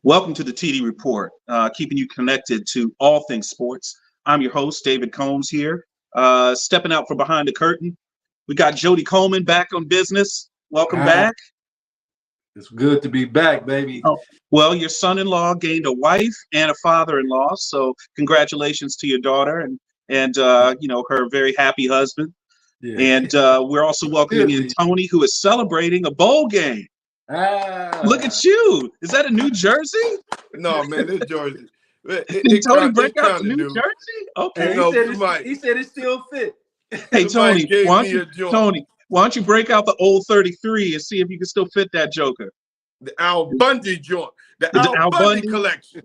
Welcome to the TD Report, keeping you connected to all things sports. I'm your host, David Combs here. Stepping out from behind the curtain, we got Jody Coleman back on business. Welcome Ah, back. it's good to be back, baby. Oh, well, your son-in-law gained a wife and a father-in-law, so congratulations to your daughter and her very happy husband. Yeah. And we're also welcoming Good in to you. Tony, who is celebrating a bowl game. Look Ah, at you! Is that a New Jersey? No, man, it's Georgia. Did Tony break It's out kind the of New new. Jersey? and Okay. You know, somebody he said it still fit. Hey somebody Tony, gave me a joint. Why don't you break out the old 33 and see if you can still fit that Joker? The Al Bundy joint. The The Al Al Bundy Bundy? collection.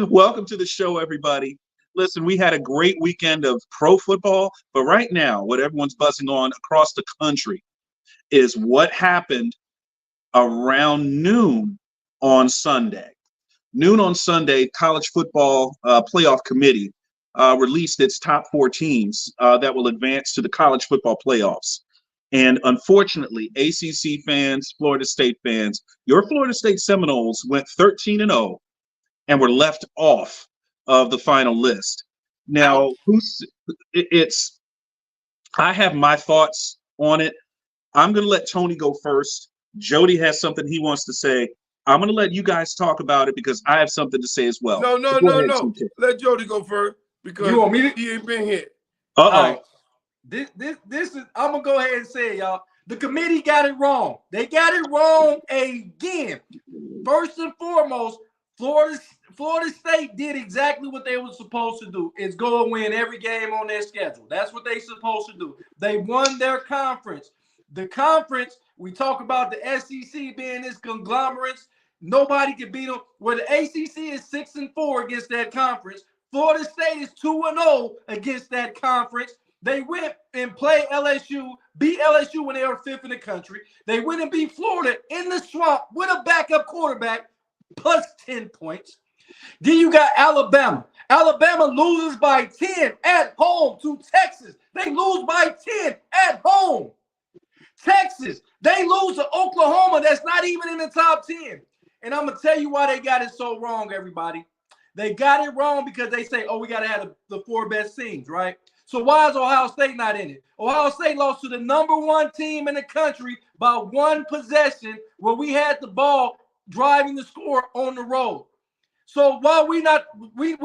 Welcome to the show, everybody. Listen, we had a great weekend of pro football, but right now, what everyone's buzzing on across the country is what happened around noon on Sunday. Noon on Sunday, College Football Playoff Committee released its top four teams that will advance to the college football playoffs. And unfortunately, ACC fans, Florida State fans, your Florida State Seminoles went 13-0 and were left off of the final list. Now, it's I have my thoughts on it. I'm going to let Tony go first. Jody has something he wants to say. I'm going to let you guys talk about it because I have something to say as well. No, no, So go no, ahead, no. TK. Let Jody go first You because want me to? he ain't been here. Uh-oh. All right. This is. I'm gonna go ahead and say it, y'all. The committee got it wrong. They got it wrong again. First and foremost, Florida State did exactly what they were supposed to do. Is go and win every game on their schedule. That's what they supposed to do. They won their conference. The conference, we talk about the SEC being this conglomerate. Nobody can beat them. Where the ACC is 6-4 against that conference, Florida State is 2-0 against that conference. They went and played LSU, beat LSU when they were fifth in the country. They went and beat Florida in the swamp with a backup quarterback, plus 10 points. Then you got Alabama. Alabama loses by 10 at home to Texas. They lose by 10 at home. Texas, they lose to Oklahoma. That's not even in the top 10. And I'm going to tell you why they got it so wrong, everybody. They got it wrong because they say, oh, we got to have the four best teams, right? So why is Ohio State not in it? Ohio State lost to the number one team in the country by one possession where we had the ball driving the score on the road. So why we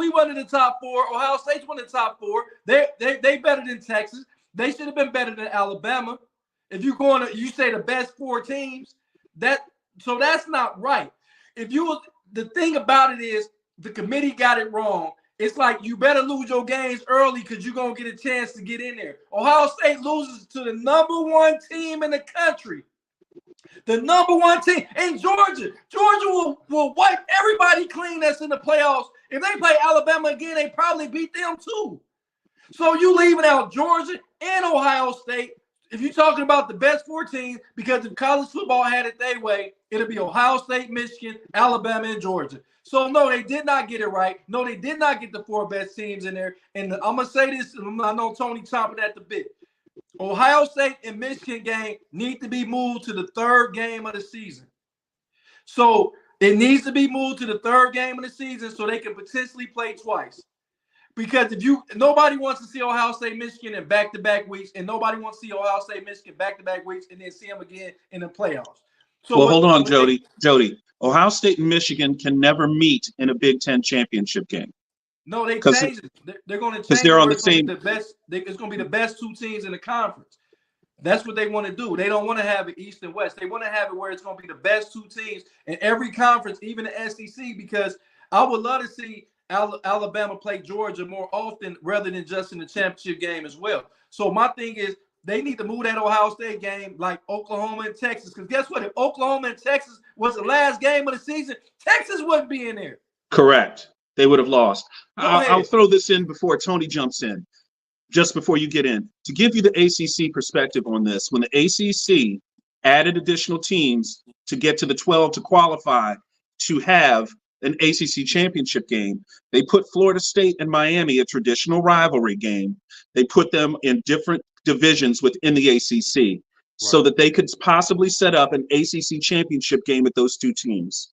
won in the top four. Ohio State's won in the top four. They better than Texas. They should have been better than Alabama. If you you say the best four teams, so that's not right. The thing about it is the committee got it wrong. It's like you better lose your games early because you're gonna get a chance to get in there. Ohio State loses to the number one team in the country. The number one team in Georgia. Georgia will wipe everybody clean that's in the playoffs. If they play Alabama again, they probably beat them too. So you leaving out Georgia and Ohio State. If you're talking about the best four teams, because if college football had it their way, it'll be Ohio State, Michigan, Alabama, and Georgia. So, no, they did not get it right. No, they did not get the four best teams in there. And I'm going to say this, I know Tony chomping at the bit. Ohio State and Michigan game need to be moved to the third game of the season. So, it needs to be moved to the third game of the season so they can potentially play twice. Because nobody wants to see Ohio State, Michigan in back-to-back weeks, and nobody wants to see Ohio State, Michigan back-to-back weeks, and then see them again in the playoffs. So well, hold on, Jody. Ohio State and Michigan can never meet in a Big Ten championship game. No, they changed it. They're going to change it. They're on the same. It's going to be the best two teams in the conference. That's what they want to do. They don't want to have it East and West. They want to have it where it's going to be the best two teams in every conference, even the SEC, because I would love to see Alabama play Georgia more often rather than just in the championship game as well. So my thing is they need to move that Ohio State game like Oklahoma and Texas. Because guess what? If Oklahoma and Texas was the last game of the season, Texas wouldn't be in there. Correct. They would have lost. I'll throw this in before Tony jumps in, just before you get in. To give you the ACC perspective on this, when the ACC added additional teams to get to the 12 to qualify to have an ACC championship game, they put Florida State and Miami, a traditional rivalry game. They put them in different divisions within the ACC so that they could possibly set up an ACC championship game with those two teams.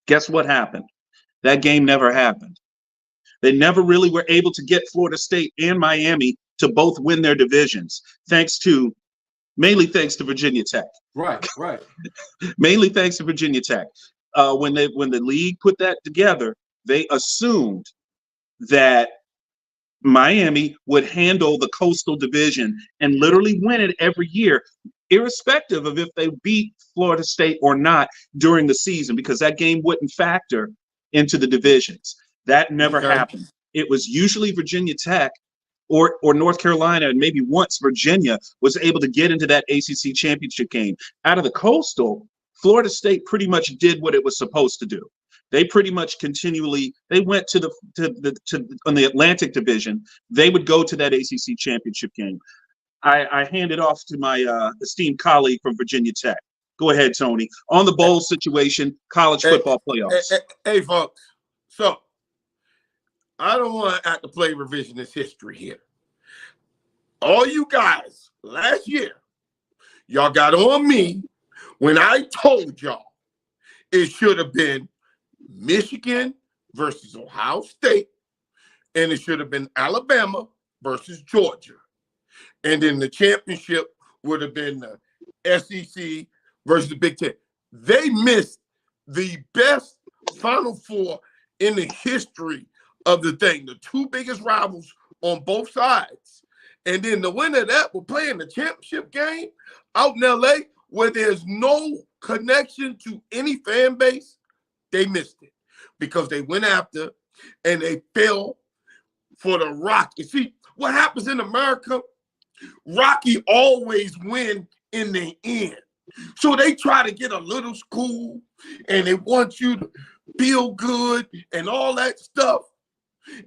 Guess what happened? That game never happened. They never really were able to get Florida State and Miami to both win their divisions, mainly thanks to Virginia Tech. Right. Mainly thanks to Virginia Tech. When the league put that together, they assumed that Miami would handle the Coastal Division and literally win it every year, irrespective of if they beat Florida State or not during the season, because that game wouldn't factor into the divisions. That never happened. It was usually Virginia Tech or North Carolina, and maybe once Virginia was able to get into that ACC championship game. Out of the Coastal, Florida State pretty much did what it was supposed to do. They pretty much they went on the Atlantic Division. They would go to that ACC championship game. I hand it off to my esteemed colleague from Virginia Tech. Go ahead, Tony. On the bowl situation, college football playoffs. Hey, folks. So I don't want to have to play revisionist history here. All you guys last year, y'all got on me when I told y'all it should have been Michigan versus Ohio State, and it should have been Alabama versus Georgia. And then the championship would have been the SEC versus the Big Ten. They missed the best Final Four in the history of the thing, the two biggest rivals on both sides. And then the winner of that will play in the championship game out in LA where there's no connection to any fan base. They missed it because they went after and they fell for the Rocky. See, what happens in America, Rocky always win in the end. So they try to get a little school and they want you to feel good and all that stuff.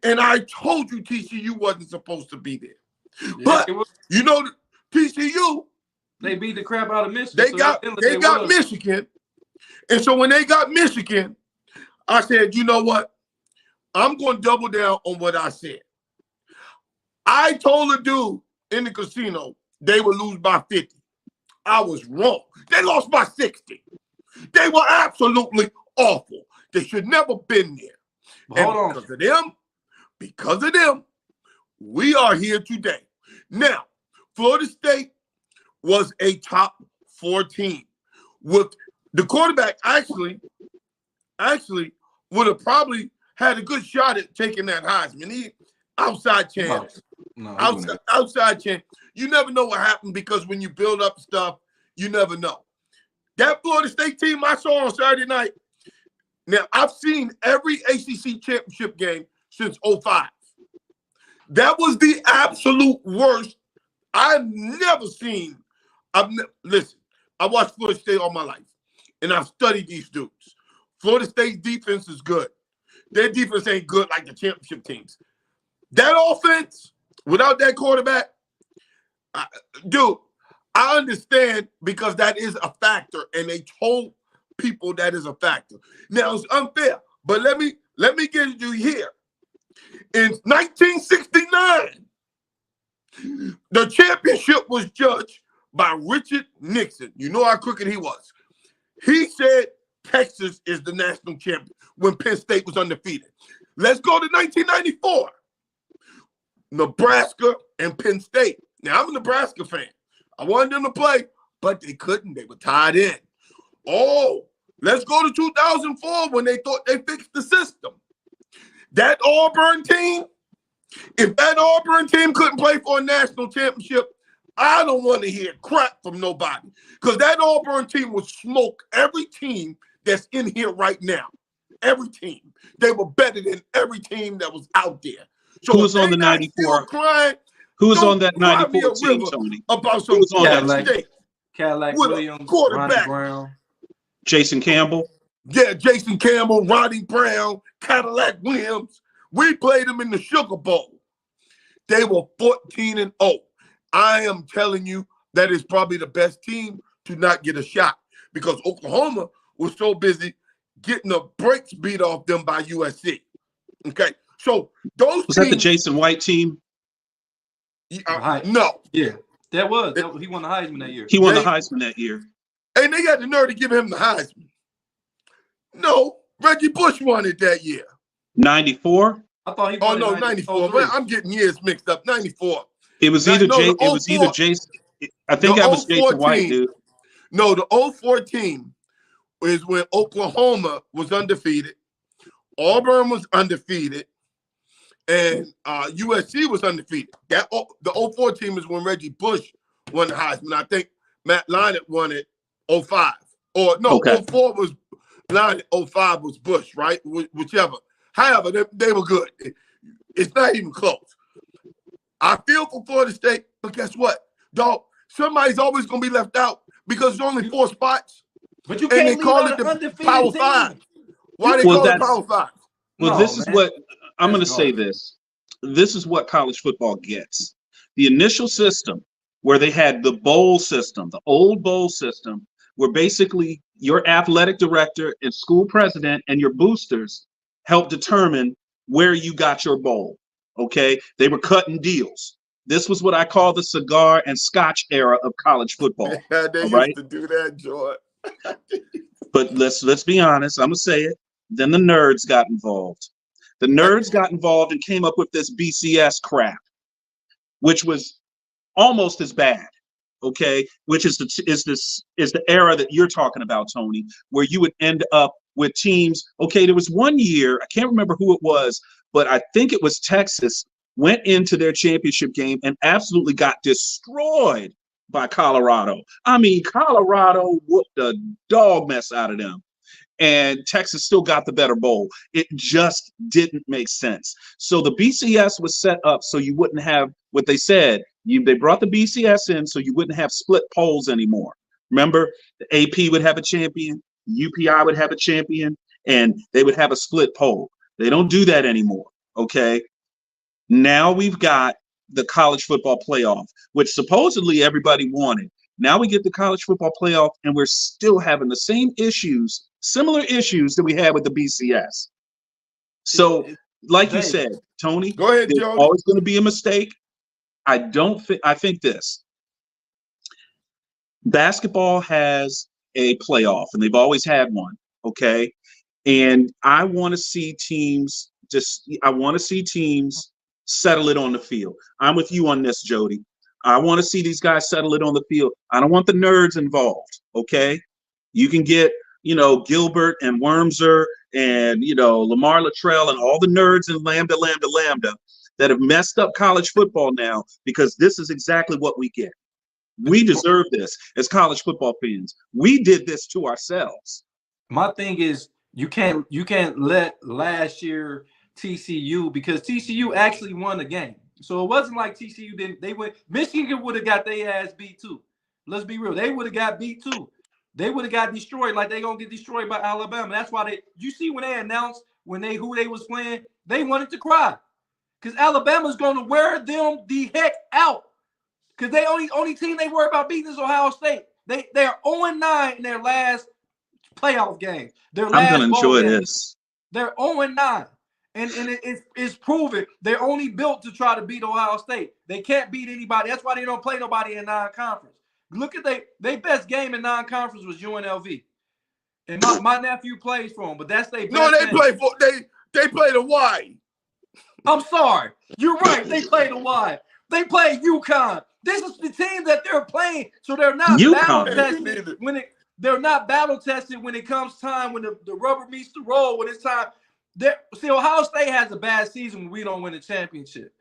And I told you TCU wasn't supposed to be there. But, you know, TCU, they beat the crap out of Michigan. They got Michigan. And so when they got Michigan, I said, you know what? I'm going to double down on what I said. I told the dude in the casino they would lose by 50. I was wrong. They lost by 60. They were absolutely awful. They should never been there. Hold on. Because of them, we are here today. Now, Florida State was a top 4 team. With the quarterback actually would have probably had a good shot at taking that Heisman. He outside chance. Outside chance. You never know what happened because when you build up stuff, you never know. That Florida State team I saw on Saturday night. Now, I've seen every ACC championship game since 2005. That was the absolute worst. I've never seen. Listen, I watched Florida State all my life, and I've studied these dudes. Florida State's defense is good. Their defense ain't good like the championship teams. That offense, without that quarterback, dude, I understand because that is a factor, and they told people that is a factor. Now, it's unfair, but let me get you here. In 1969, the championship was judged by Richard Nixon. You know how crooked he was. He said Texas is the national champion when Penn State was undefeated. Let's go to 1994. Nebraska and Penn State. Now, I'm a Nebraska fan. I wanted them to play, but they couldn't. They were tied in. Oh, let's go to 2004 when they thought they fixed the system. That Auburn team, if that Auburn team couldn't play for a national championship, I don't want to hear crap from nobody because that Auburn team would smoke every team that's in here right now. Every team. They were better than every team that was out there. So who was on the 94? Who was on that 94 team, Tony? About some Cadillac Williams, quarterback. Ronnie Brown. Jason Campbell. Yeah, Jason Campbell, Ronnie Brown, Cadillac Williams. We played them in the Sugar Bowl. They were 14-0. I am telling you, that is probably the best team to not get a shot because Oklahoma was so busy getting the brakes beat off them by USC. Okay, so those was that the Jason White team? No. Yeah, that was. He won the Heisman that year. He won the Heisman that year. And they got the nerve to give him the Heisman. No, Reggie Bush won it that year. 94. I thought he Oh won no, in 94. 03. Man, I'm getting years mixed up. 94. It was Now, either no, Jay. the It was either 04 Jason. I think the that was Jason 04 White, team. dude. No, the 04 team is when Oklahoma was undefeated, Auburn was undefeated, and USC was undefeated. The 04 team is when Reggie Bush won the Heisman. I think Matt Leinart won it 05. Or no, Okay. 04 was Leinart, 05 was Bush, right? Whichever. However, they were good. It's not even close. I feel for Florida State, but guess what? Dog, somebody's always going to be left out because there's only 4 spots. But you And can't they leave call out it an the undefeated Power team. 5. Why they Well, call it that's- Power 5? Well, No, this is man. what I'm going to That's say. garbage. This is what college football gets. The initial system where they had the bowl system, the old bowl system, where basically your athletic director and school president and your boosters help determine where you got your bowl. Okay, they were cutting deals. This was what I call the cigar and scotch era of college football. Yeah, they All used right. to do that, George. But let's be honest. I'm gonna say it. Then the nerds got involved. The nerds got involved and came up with this BCS crap, which was almost as bad. Okay, which is the era that you're talking about, Tony, where you would end up with teams. Okay, there was one year, I can't remember who it was, but I think it was Texas, went into their championship game and absolutely got destroyed by Colorado. I mean, Colorado whooped the dog mess out of them. And Texas still got the better bowl. It just didn't make sense. So the BCS was set up so you wouldn't have what they said. They brought the BCS in so you wouldn't have split polls anymore. Remember, the AP would have a champion, UPI would have a champion, and they would have a split poll. They don't do that anymore, okay? Now we've got the college football playoff, which supposedly everybody wanted. Now we get the college football playoff, and we're still having the same issues, similar issues that we had with the BCS. So, like you said, Tony, Go ahead, there's Jody. always going to be a mistake. I think this. Basketball has a playoff, and they've always had one, okay? And I want to see teams settle it on the field. I'm with you on this, Jody. I want to see these guys settle it on the field. I don't want the nerds involved, okay? You can get, Gilbert and Wormser and, Lamar Luttrell and all the nerds and Lambda that have messed up college football now, because this is exactly what we get. We deserve this as college football fans. We did this to ourselves. My thing is you can't let last year TCU, because TCU actually won the game. So it wasn't like TCU didn't. They went. Michigan would have got their ass beat too. Let's be real. They would have got beat too. They would have got destroyed like they gonna get destroyed by Alabama. That's why you see when they announced who they was playing, they wanted to cry, because Alabama's gonna wear them the heck out. Because they only team they worry about beating is Ohio State. They are 0-9 in their last playoff game. I'm gonna enjoy this. They're 0-9. And it's proven they're only built to try to beat Ohio State. They can't beat anybody. That's why they don't play nobody in non-conference. Look at their best game in non-conference was UNLV. And my nephew plays for them, but that's their best game. They played Hawaii. I'm sorry. You're right. They played Hawaii. They played UConn. This is the team that they're playing, so they're not battle tested they're not battle tested when it comes time, when the rubber meets the road, when it's time. See, Ohio State has a bad season when we don't win the championship.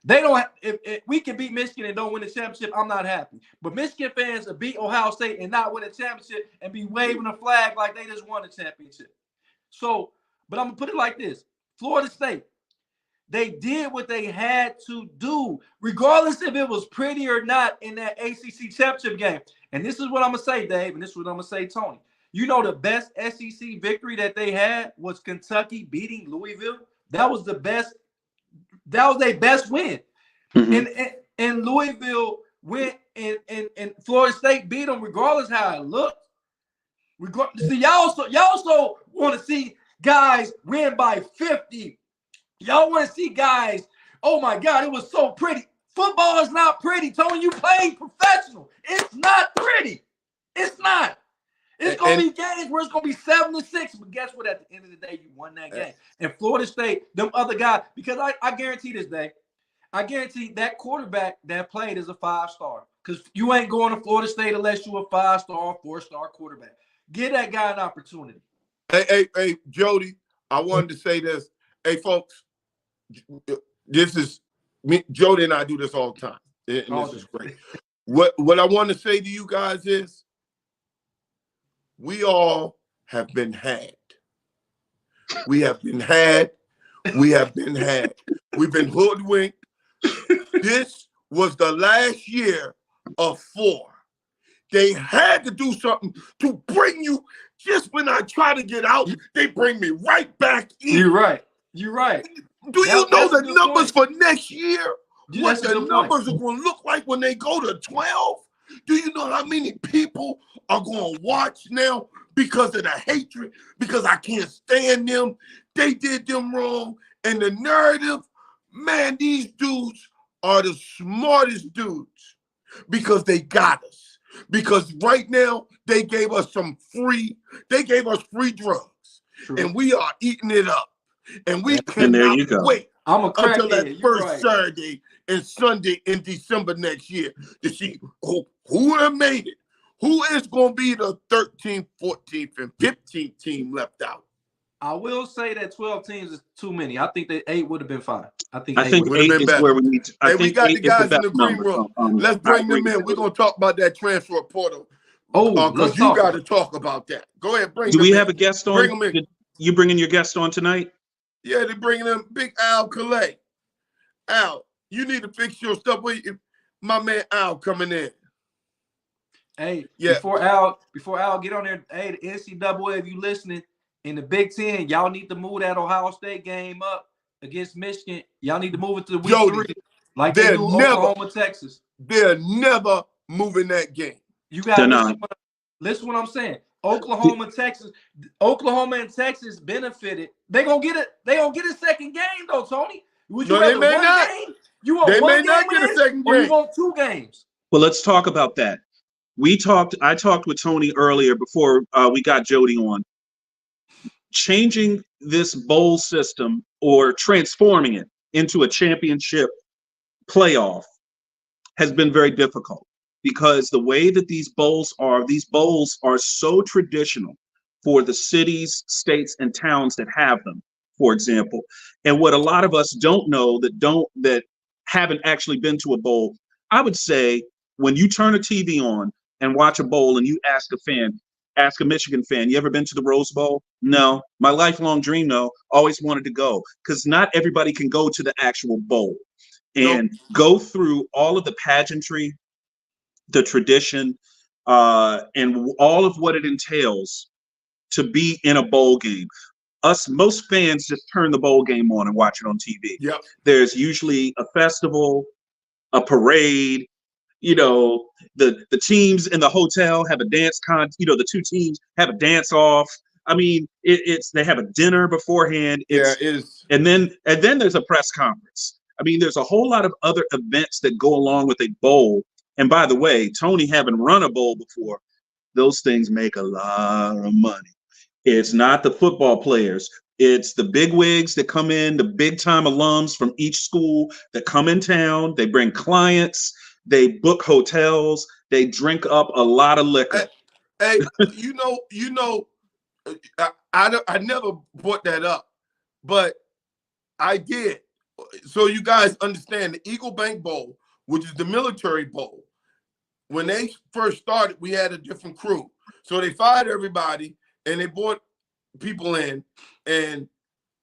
They don't. If we can beat Michigan and don't win the championship, I'm not happy. But Michigan fans beat Ohio State and not win a championship and be waving a flag like they just won a championship. So, but I'm gonna put it like this: Florida State, they did what they had to do, regardless if it was pretty or not in that ACC championship game. And this is what I'm gonna say, Dave, and this is what I'm gonna say, Tony. You know, the best SEC victory that they had was Kentucky beating Louisville. That was the best. That was their best win. Mm-hmm. And Louisville went and Florida State beat them regardless how it looked. See, y'all also want to see guys win by 50. Y'all want to see guys, oh my God, it was so pretty. Football is not pretty, Tony. You playing professional. It's not pretty. It's not. It's gonna be games where it's gonna be 7-6, but guess what? At the end of the day, you won that game. And Florida State, them other guys, because I guarantee this day, I guarantee that quarterback that played is a 5-star. Because you ain't going to Florida State unless you're a 5-star, 4-star quarterback. Give that guy an opportunity. Hey, Jody, I wanted to say this. Hey, folks, this is me. Jody and I do this all the time, and this is great. What I want to say to you guys is, we all have been had. We have been had. We have been had. We've been hoodwinked. This was the last year of 4. They had to do something to bring you. Just when I try to get out, they bring me right back in. You're right. You're right. Do you know the numbers for next year? What the numbers are going to look like when they go to 12? Do you know how many people are going to watch now because of the hatred? Because I can't stand them. They did them wrong. And the narrative, man, these dudes are the smartest dudes because they got us. Because right now, they gave us free drugs. True. And we are eating it up. And we And there cannot you go. wait until that You're first right. Saturday and Sunday in December next year to see who have made it. Who is going to be the 13th, 14th, and 15th team left out? I will say that 12 teams is too many. I think that 8 would have been fine. I think 8 would've been is better. where we need to. I Hey, we think got 8 the guys is the in the best green number. room. Let's bring them in. We're going to talk about that transfer portal. let's Because you talk got about to it. talk about that. Go ahead, bring Do them we in. have a guest on? Bring them in. You bringing your guest on tonight? Yeah, they're bringing in Big Al Calais. Al, you need to fix your stuff. My man Al coming in. Hey, Yeah. before Al get on there, hey, the NCAA, if you listening, in the Big Ten, y'all need to move that Ohio State game up against Michigan. Y'all need to move it to week Jody, 3, like they do Oklahoma, Texas. They're never moving that game. You got to listen what I'm saying. Oklahoma, Texas, Oklahoma and Texas benefited. They gonna get it. They gonna get a second game though, Tony. Would you rather one game? You want one game? They may not get a second game. Or you want 2 games? Well, let's talk about that. I talked with Tony earlier before we got Jody on. Changing this bowl system or transforming it into a championship playoff has been very difficult because the way that these bowls are so traditional for the cities, states, and towns that have them, for example. And what a lot of us don't know that haven't actually been to a bowl, I would say when you turn a TV on and watch a bowl and you ask a Michigan fan, you ever been to the Rose Bowl? No. My lifelong dream, though, always wanted to go because not everybody can go to the actual bowl and go through all of the pageantry, the tradition, and all of what it entails to be in a bowl game. Most fans just turn the bowl game on and watch it on TV. Yep. There's usually a festival, a parade. The teams in the hotel have a dance the 2 teams have a dance off. I mean, they have a dinner beforehand. And then there's a press conference. I mean, there's a whole lot of other events that go along with a bowl. And by the way, Tony having run a bowl before, those things make a lot of money. It's not the football players. It's the big wigs that come in, the big time alums from each school that come in town. They bring clients. They book hotels. They drink up a lot of liquor. Hey, I never brought that up, but I did. So you guys understand the Eagle Bank Bowl, which is the military bowl. When they first started, we had a different crew. So they fired everybody and they brought people in. And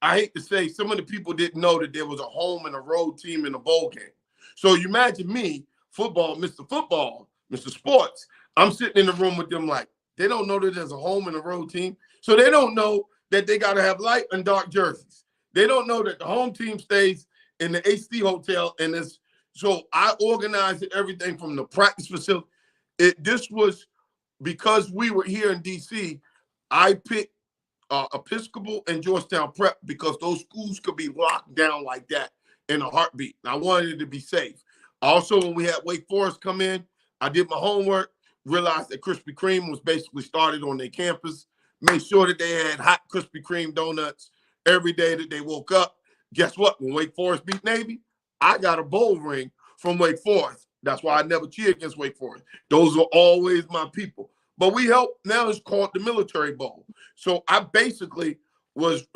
I hate to say, some of the people didn't know that there was a home and a road team in a bowl game. So you imagine me, football, Mr. Sports. I'm sitting in the room with them like, they don't know that there's a home and a road team. So they don't know that they got to have light and dark jerseys. They don't know that the home team stays in the HD hotel. So I organized everything from the practice facility. This was because we were here in DC. I picked Episcopal and Georgetown Prep because those schools could be locked down like that in a heartbeat. And I wanted it to be safe. Also, when we had Wake Forest come in, I did my homework. realized that Krispy Kreme was basically started on their campus, made sure that they had hot Krispy Kreme donuts every day that they woke up. Guess what? When Wake Forest beat Navy, I got a bowl ring from Wake Forest. That's why I never cheer against Wake Forest. Those were always my people. But we helped. Now it's called the Military Bowl. So I basically was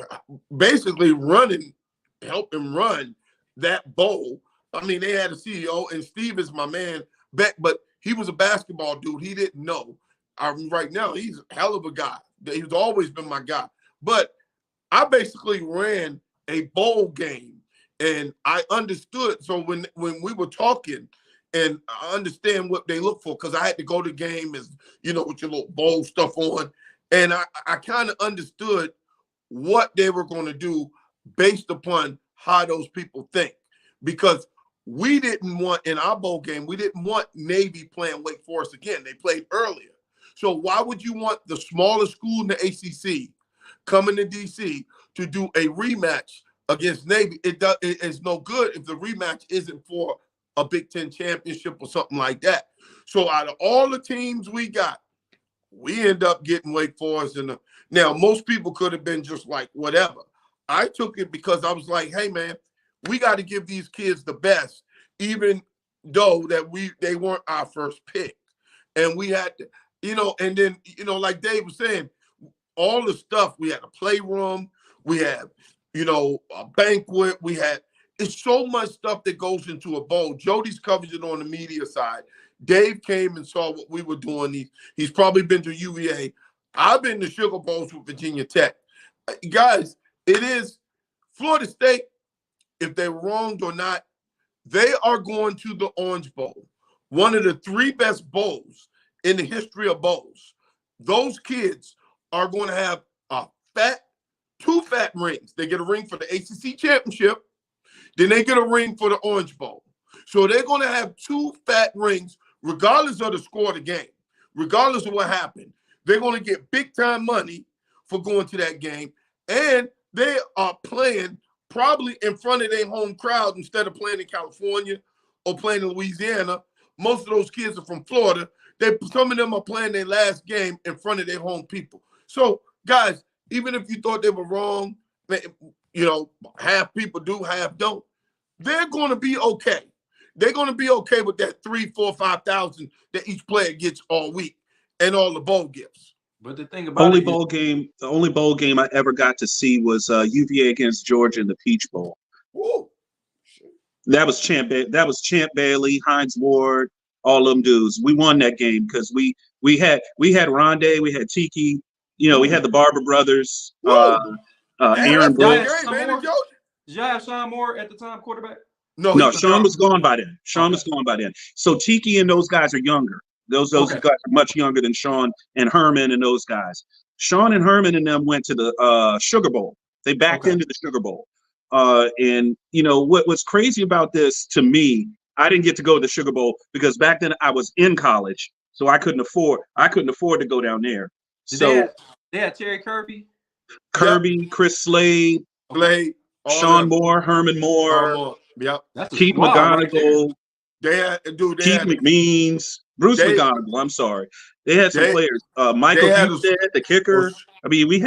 helping run that bowl. I mean, they had a CEO, and Steve is my man, Beck, but he was a basketball dude. He didn't know. Right now, he's a hell of a guy. He's always been my guy. But I basically ran a bowl game, and I understood. So when we were talking, and I understand what they look for, because I had to go to the game as, you know, with your little bowl stuff on, and I kind of understood what they were going to do based upon how those people think. Because we didn't want, in our bowl game, we didn't want Navy playing Wake Forest again. They played earlier. So why would you want the smallest school in the ACC coming to DC to do a rematch against Navy? It's no good if the rematch isn't for a Big Ten championship or something like that. So out of all the teams we got, we end up getting Wake Forest. Now, most people could have been just like, whatever. I took it because I was like, hey, man, we got to give these kids the best, even though that they weren't our first pick. And we had to, you know, and then, you know, like Dave was saying, all the stuff, we had a playroom, we had, you know, a banquet, it's so much stuff that goes into a bowl. Jody's covered it on the media side. Dave came and saw what we were doing. He's probably been to UVA. I've been to Sugar Bowls with Virginia Tech. Guys, it is Florida State, if they're wronged or not, they are going to the Orange Bowl, one of the 3 best bowls in the history of bowls. Those kids are going to have 2 fat rings. They get a ring for the ACC championship, then they get a ring for the Orange Bowl. So they're going to have 2 fat rings, regardless of the score of the game, regardless of what happened. They're going to get big-time money for going to that game, and they are playing probably in front of their home crowd instead of playing in California or playing in Louisiana. Most of those kids are from Florida. Some of them are playing their last game in front of their home people. So, guys, even if you thought they were wrong, you know, half people do, half don't, they're going to be okay. They're going to be okay with that 3, 4, 5,000 that each player gets all week and all the bowl gifts. But the thing about the only bowl game I ever got to see was UVA against Georgia in the Peach Bowl. Whoa. That was Champ Bailey, Hines Ward, all them dudes. We won that game because we had Rondé, we had Tiki, you know, we had the Barber brothers, Aaron Brooks. Did y'all have Sean Moore at the time, quarterback? No, Sean was gone by then. Was gone by then. So Tiki and those guys are younger. Those guys are much younger than Sean and Herman and those guys. Sean and Herman and them went to the Sugar Bowl. They backed into the Sugar Bowl. And you know what's crazy about this to me, I didn't get to go to the Sugar Bowl because back then I was in college, so I couldn't afford to go down there. So they had Terry Kirby, Chris Slade, Sean Moore, Herman Moore, Keith McGonigal. Keith McMeans, Bruce McGonigal. I'm sorry, they had some players. Michael Husted, the kicker. I mean, we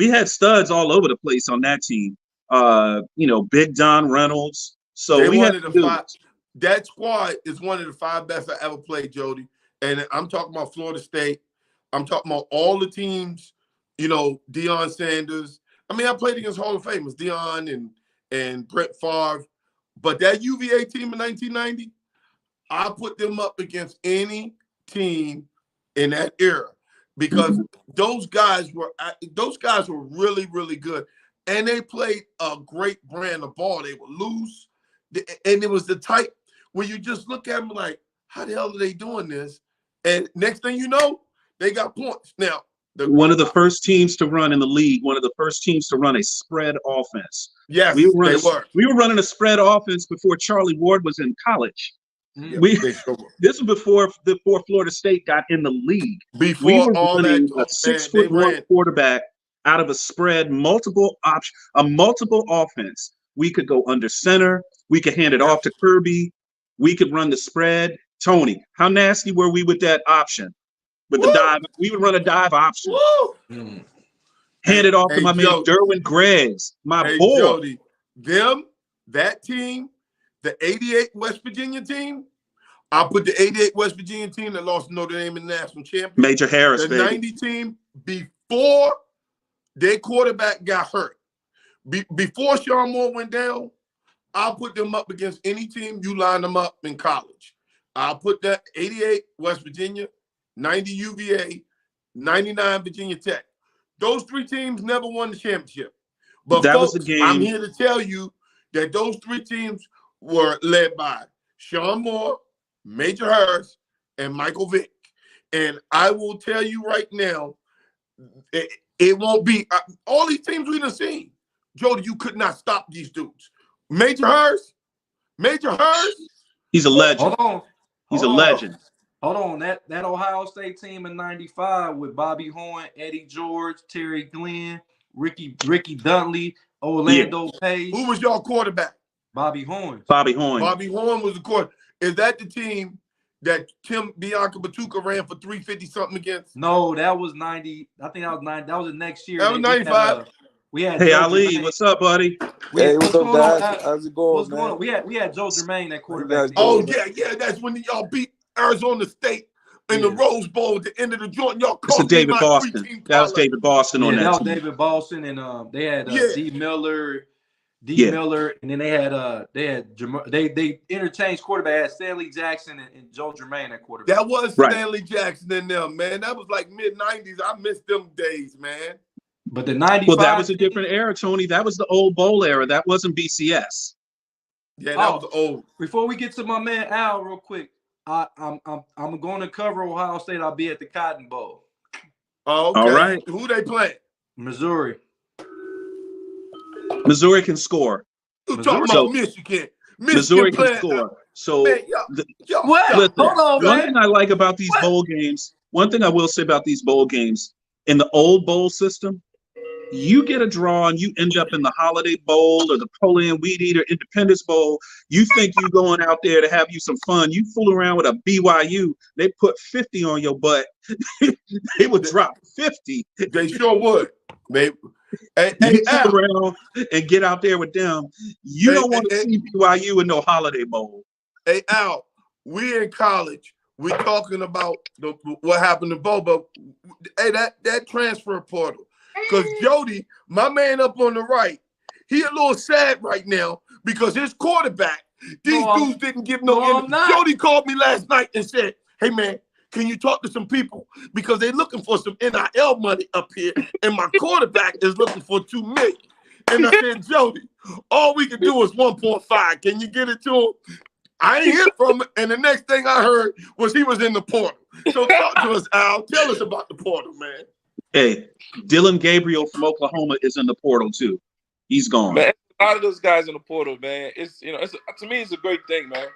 had studs all over the place on that team. You know, Big Don Reynolds. So we had that squad is one of the 5 best I ever played, Jody. And I'm talking about Florida State. I'm talking about all the teams. You know, Deion Sanders. I mean, I played against Hall of Famers, Deion and Brett Favre. But that UVA team in 1990, I put them up against any team in that era because those guys were really, really good. And they played a great brand of ball. They were loose. And it was the type where you just look at them like, how the hell are they doing this? And next thing you know, they got points. Now, one of the first teams to run in the league, one of the first teams to run a spread offense. Yes, we were running a spread offense before Charlie Ward was in college. This was before Florida State got in the league. Before we were all running that, a 6'1" quarterback out of a spread, multiple offense. We could go under center. We could hand it off to Kirby. We could run the spread. Tony, how nasty were we with that option? With the Woo! dive, we would run a dive option. Woo! Mm. Hand it off to my man Jody. Derwin Greggs, my Hey, boy. Jody, that team, the 88 West Virginia team, I'll put the 88 West Virginia team that lost to Notre Dame in the national championship. Major Harris, The baby. 90 team before their quarterback got hurt. Before Sean Moore went down, I'll put them up against any team you line them up in college. I'll put that 88 West Virginia, 90 UVA, 99 Virginia Tech. Those three teams never won the championship. But That was folks, the game. I'm here to tell you that those three teams were led by Sean Moore, Major Harris, and Michael Vick. And I will tell you right now, it won't be all these teams we done seen. Jody, you could not stop these dudes. Major Harris, He's a legend. Hold on. He's a Hold on. legend. Hold on. That Ohio State team in '95 with Bobby Horn, Eddie George, Terry Glenn, Ricky Duntley, Orlando Page, who was y'all quarterback? Bobby Horn. Bobby Horn. Bobby Horn was the quarterback. Is that the team that Tim Bianca Batuka ran for 350 something against? No, that was 90. I think that was 90. That was the next year. That was 95. We had Hey, Joe Ali, Germain. what's up, buddy? Hey, what's up, going on, guys? How's it going, What's man? going on? We had Joe Germain, that quarterback. guys team. Oh, yeah. That's when y'all beat Arizona State in the Yeah. Rose Bowl at the end of the joint. Y'all It's a cost me David my Boston. three-team That was parlay. David Boston on Yeah, that that was team. David Boston, and they had Yeah. D Miller, Yeah. and then they had they interchanged quarterback. Had Stanley Jackson and Joe Germain at quarterback. That was Right. Stanley Jackson and them, man. That was like mid-90s. I miss them days, man. But the 95. Well, that was a different era, Tony. That was the old bowl era. That wasn't BCS. Yeah, that Oh. was old. Before we get to my man Al, real quick, I'm going to cover Ohio State. I'll be at the Cotton Bowl, Oh, okay. All right. Who they playing? Missouri. Missouri can score. You Missouri. talking about Michigan? Missouri can playing- score. So Man, the- y'all, What? listen, Hold on, one man. thing I like about these bowl games, one thing I will say about these bowl games, in the old bowl system, you get a draw and you end up in the Holiday Bowl or the Napoleon Weed Eater Independence Bowl. You think you're going out there to have you some fun. You fool around with a BYU, they put 50 on your butt. They would drop 50. They sure would. Hey, You Al, fool around and get out there with them. You Hey, don't want to hey, see BYU in no Holiday Bowl. hey, Al, we in college. We talking about what happened to Bobo. Hey, that transfer portal. Because Jody, my man up on the right, he a little sad right now because his quarterback, these No, I'm- dudes didn't give no. No, I'm not. Jody called me last night and said, "Hey man, can you talk to some people because they're looking for some NIL money up here, and my quarterback is looking for $2 million." And I said, Jody, all we can do is 1.5. Can you get it to him? I ain't hear from him, and the next thing I heard was he was in the portal. So talk to us, Al. Tell us about the portal, man. Hey, Dylan Gabriel from Oklahoma is in the portal too. He's gone. Man, a lot of those guys in the portal, man. It's to me, it's a great thing, man.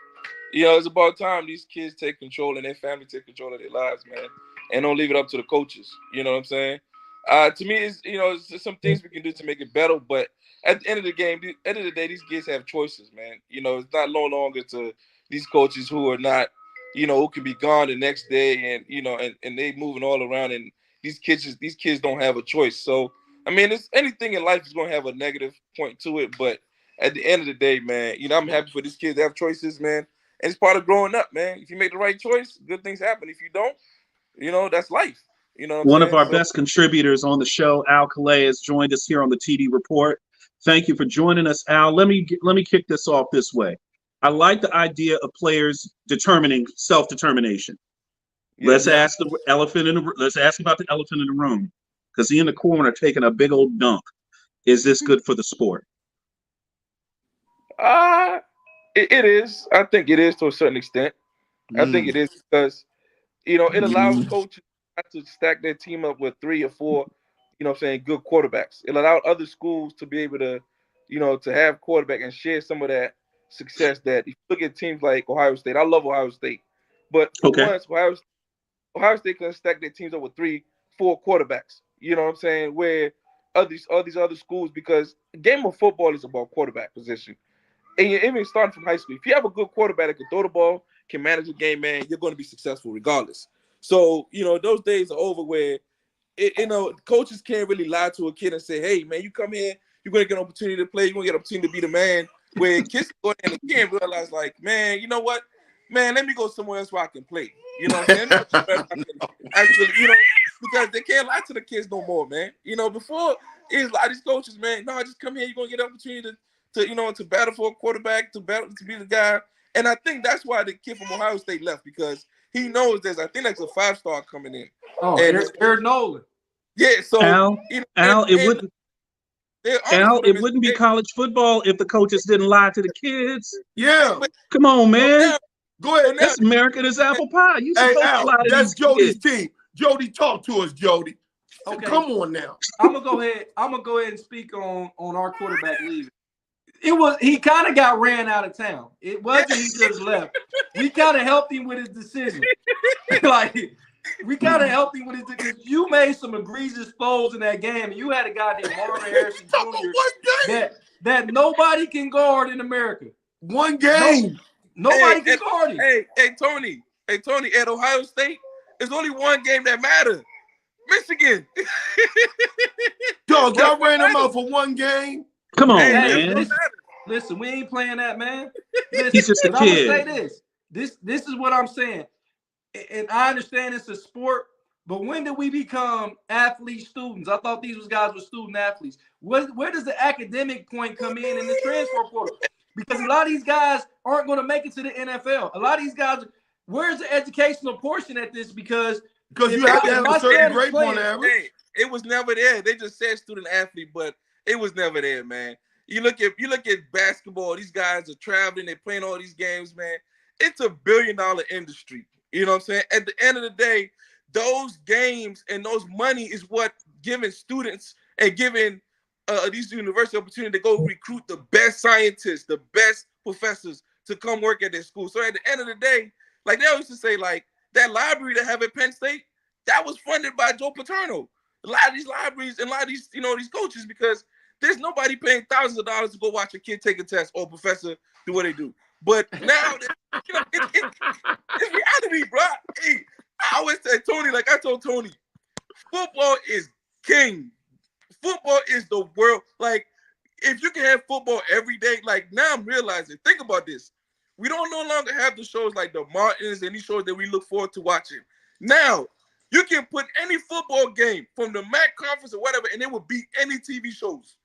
It's about time these kids take control and their family take control of their lives, man, and don't leave it up to the coaches. You know what I'm saying? To me, it's just some things we can do to make it better. But at the end of the game, these kids have choices, man. It's not no longer to these coaches who are not, who can be gone the next day, and they moving all around, and these kids don't have a choice. So I mean, it's anything in life is going to have a negative point to it, but at the end of the day, man, I'm happy for these kids to have choices, man, and it's part of growing up, man. If you make the right choice, good things happen. If you don't, that's life. One of our best contributors on the show, Al Calais, has joined us here on the TD Report. Thank you for joining us, Al. Let me kick this off this way. I like the idea of players determining self-determination. Let's ask about the elephant in the room, because he in the corner taking a big old dunk. Is this good for the sport? It is. I think it is to a certain extent. I think it is because it allows coaches not to stack their team up with 3 or 4, good quarterbacks. It allowed other schools to be able to, to have quarterback and share some of that success. That if you look at teams like Ohio State, I love Ohio State, but once Ohio State can stack their teams up with 3, 4 quarterbacks. You know what I'm saying? Where all these other schools, because the game of football is about quarterback position. And you're even starting from high school. If you have a good quarterback that can throw the ball can manage a game, man, you're going to be successful regardless. So, those days are over where, coaches can't really lie to a kid and say, hey, man, you come here, you're going to get an opportunity to play, you're going to get an opportunity to be the man. Where kids go in and again realize, like, man, you know what? Man, let me go somewhere else where I can play. You know what I'm saying? Actually, because they can't lie to the kids no more, man. Before, it was a lot of these coaches, man, no, just come here, you're going to get an opportunity to battle for a quarterback, to be the guy. And I think that's why the kid from Ohio State left, because he knows there's a 5-star coming in. Oh, and Eric Nolan. Yeah, so Al, it wouldn't be college football if the coaches didn't lie to the kids. Yeah. Come on, man. Go ahead. That's American as apple pie. You Hey, supposed Al, to lie to that's these Jody's kids. team. Jody, talk to us, Jody. Okay. Come on now. I'm gonna go ahead and speak on our quarterback leaving. He kind of got ran out of town. It wasn't he just left. We kind of helped him with his decision. We kind of helped him with his decision. You made some egregious throws in that game, and you had a guy named Marvin Harrison Jr. that nobody can guard in America. One game. Nobody can guard him. Hey, Tony, at Ohio State, there's only one game that matters. Michigan. Dog, y'all ran him out for one game. Come on, Hey, man. Listen, we ain't playing that, man. Listen, He's just a but I'm kid. gonna say this is what I'm saying. And I understand it's a sport, but when did we become athlete students? I thought these guys were student athletes. Where does the academic point come in the transfer portal? Because a lot of these guys aren't going to make it to the NFL. A lot of these guys, where's the educational portion at this? Because you have to have a certain grade point average. Hey, it was never there. They just said student athlete, but it was never there, man. You look at basketball. These guys are traveling. They're playing all these games, man. It's a billion-dollar industry. You know what I'm saying? At the end of the day, those games and those money is what giving students and giving these university opportunity to go recruit the best scientists, the best professors to come work at their school. So at the end of the day, like they used to say, like that library they have at Penn State, that was funded by Joe Paterno. A lot of these libraries and a lot of these, these coaches, because there's nobody paying thousands of dollars to go watch a kid take a test or a professor do what they do. But now, it's reality, bro. Hey, I always say, Tony, like I told Tony, football is king. Football is the world. Like, if you can have football every day, like now I'm realizing, think about this. We don't no longer have the shows like the Martins and these shows that we look forward to watching. Now, you can put any football game from the MAC conference or whatever, and it will beat any TV shows.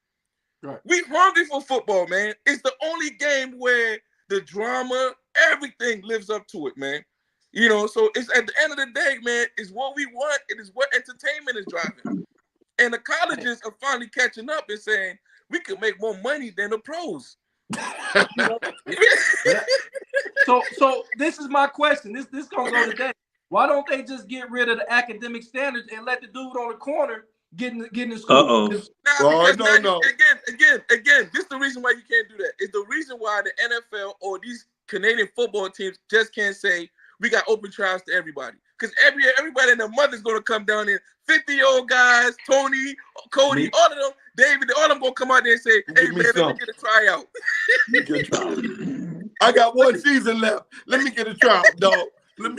Right. We hungry for football, man. It's the only game where the drama, everything lives up to it, man. So it's at the end of the day, man, it's what we want. It is what entertainment is driving. And the colleges are finally catching up and saying, we could make more money than the pros. So this is my question. This gonna go today. Why don't they just get rid of the academic standards and let the dude on the corner get in school? Uh-oh. No. Again, this is the reason why you can't do that. It's the reason why the NFL or these Canadian football teams just can't say we got open trials to everybody. Because everybody and their mother's gonna come down there. 50-year-old guys, Tony, Cody, all of them, David, all of them gonna come out there and say, hey man, let me get a tryout. I got one season left. Let me get a tryout, dog. So you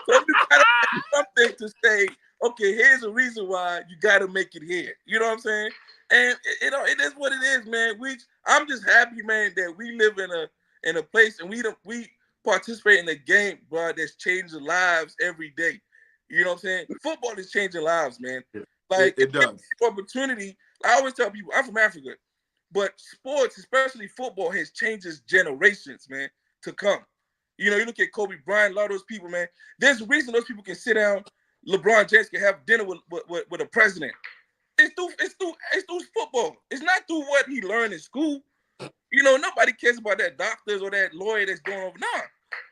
gotta have something to say, okay, here's a reason why you gotta make it here. You know what I'm saying? And it is what it is, man. I'm just happy, man, that we live in a place and we participate in a game, bro, that's changing lives every day. You know what I'm saying? Football is changing lives, man. Like it does. Opportunity. I always tell people, I'm from Africa, but sports, especially football, has changed generations, man, to come. You look at Kobe Bryant, a lot of those people, man. There's a reason those people can sit down. LeBron James can have dinner with a president. It's through football. It's not through what he learned in school. Nobody cares about that doctors or that lawyer that's going over. Nah.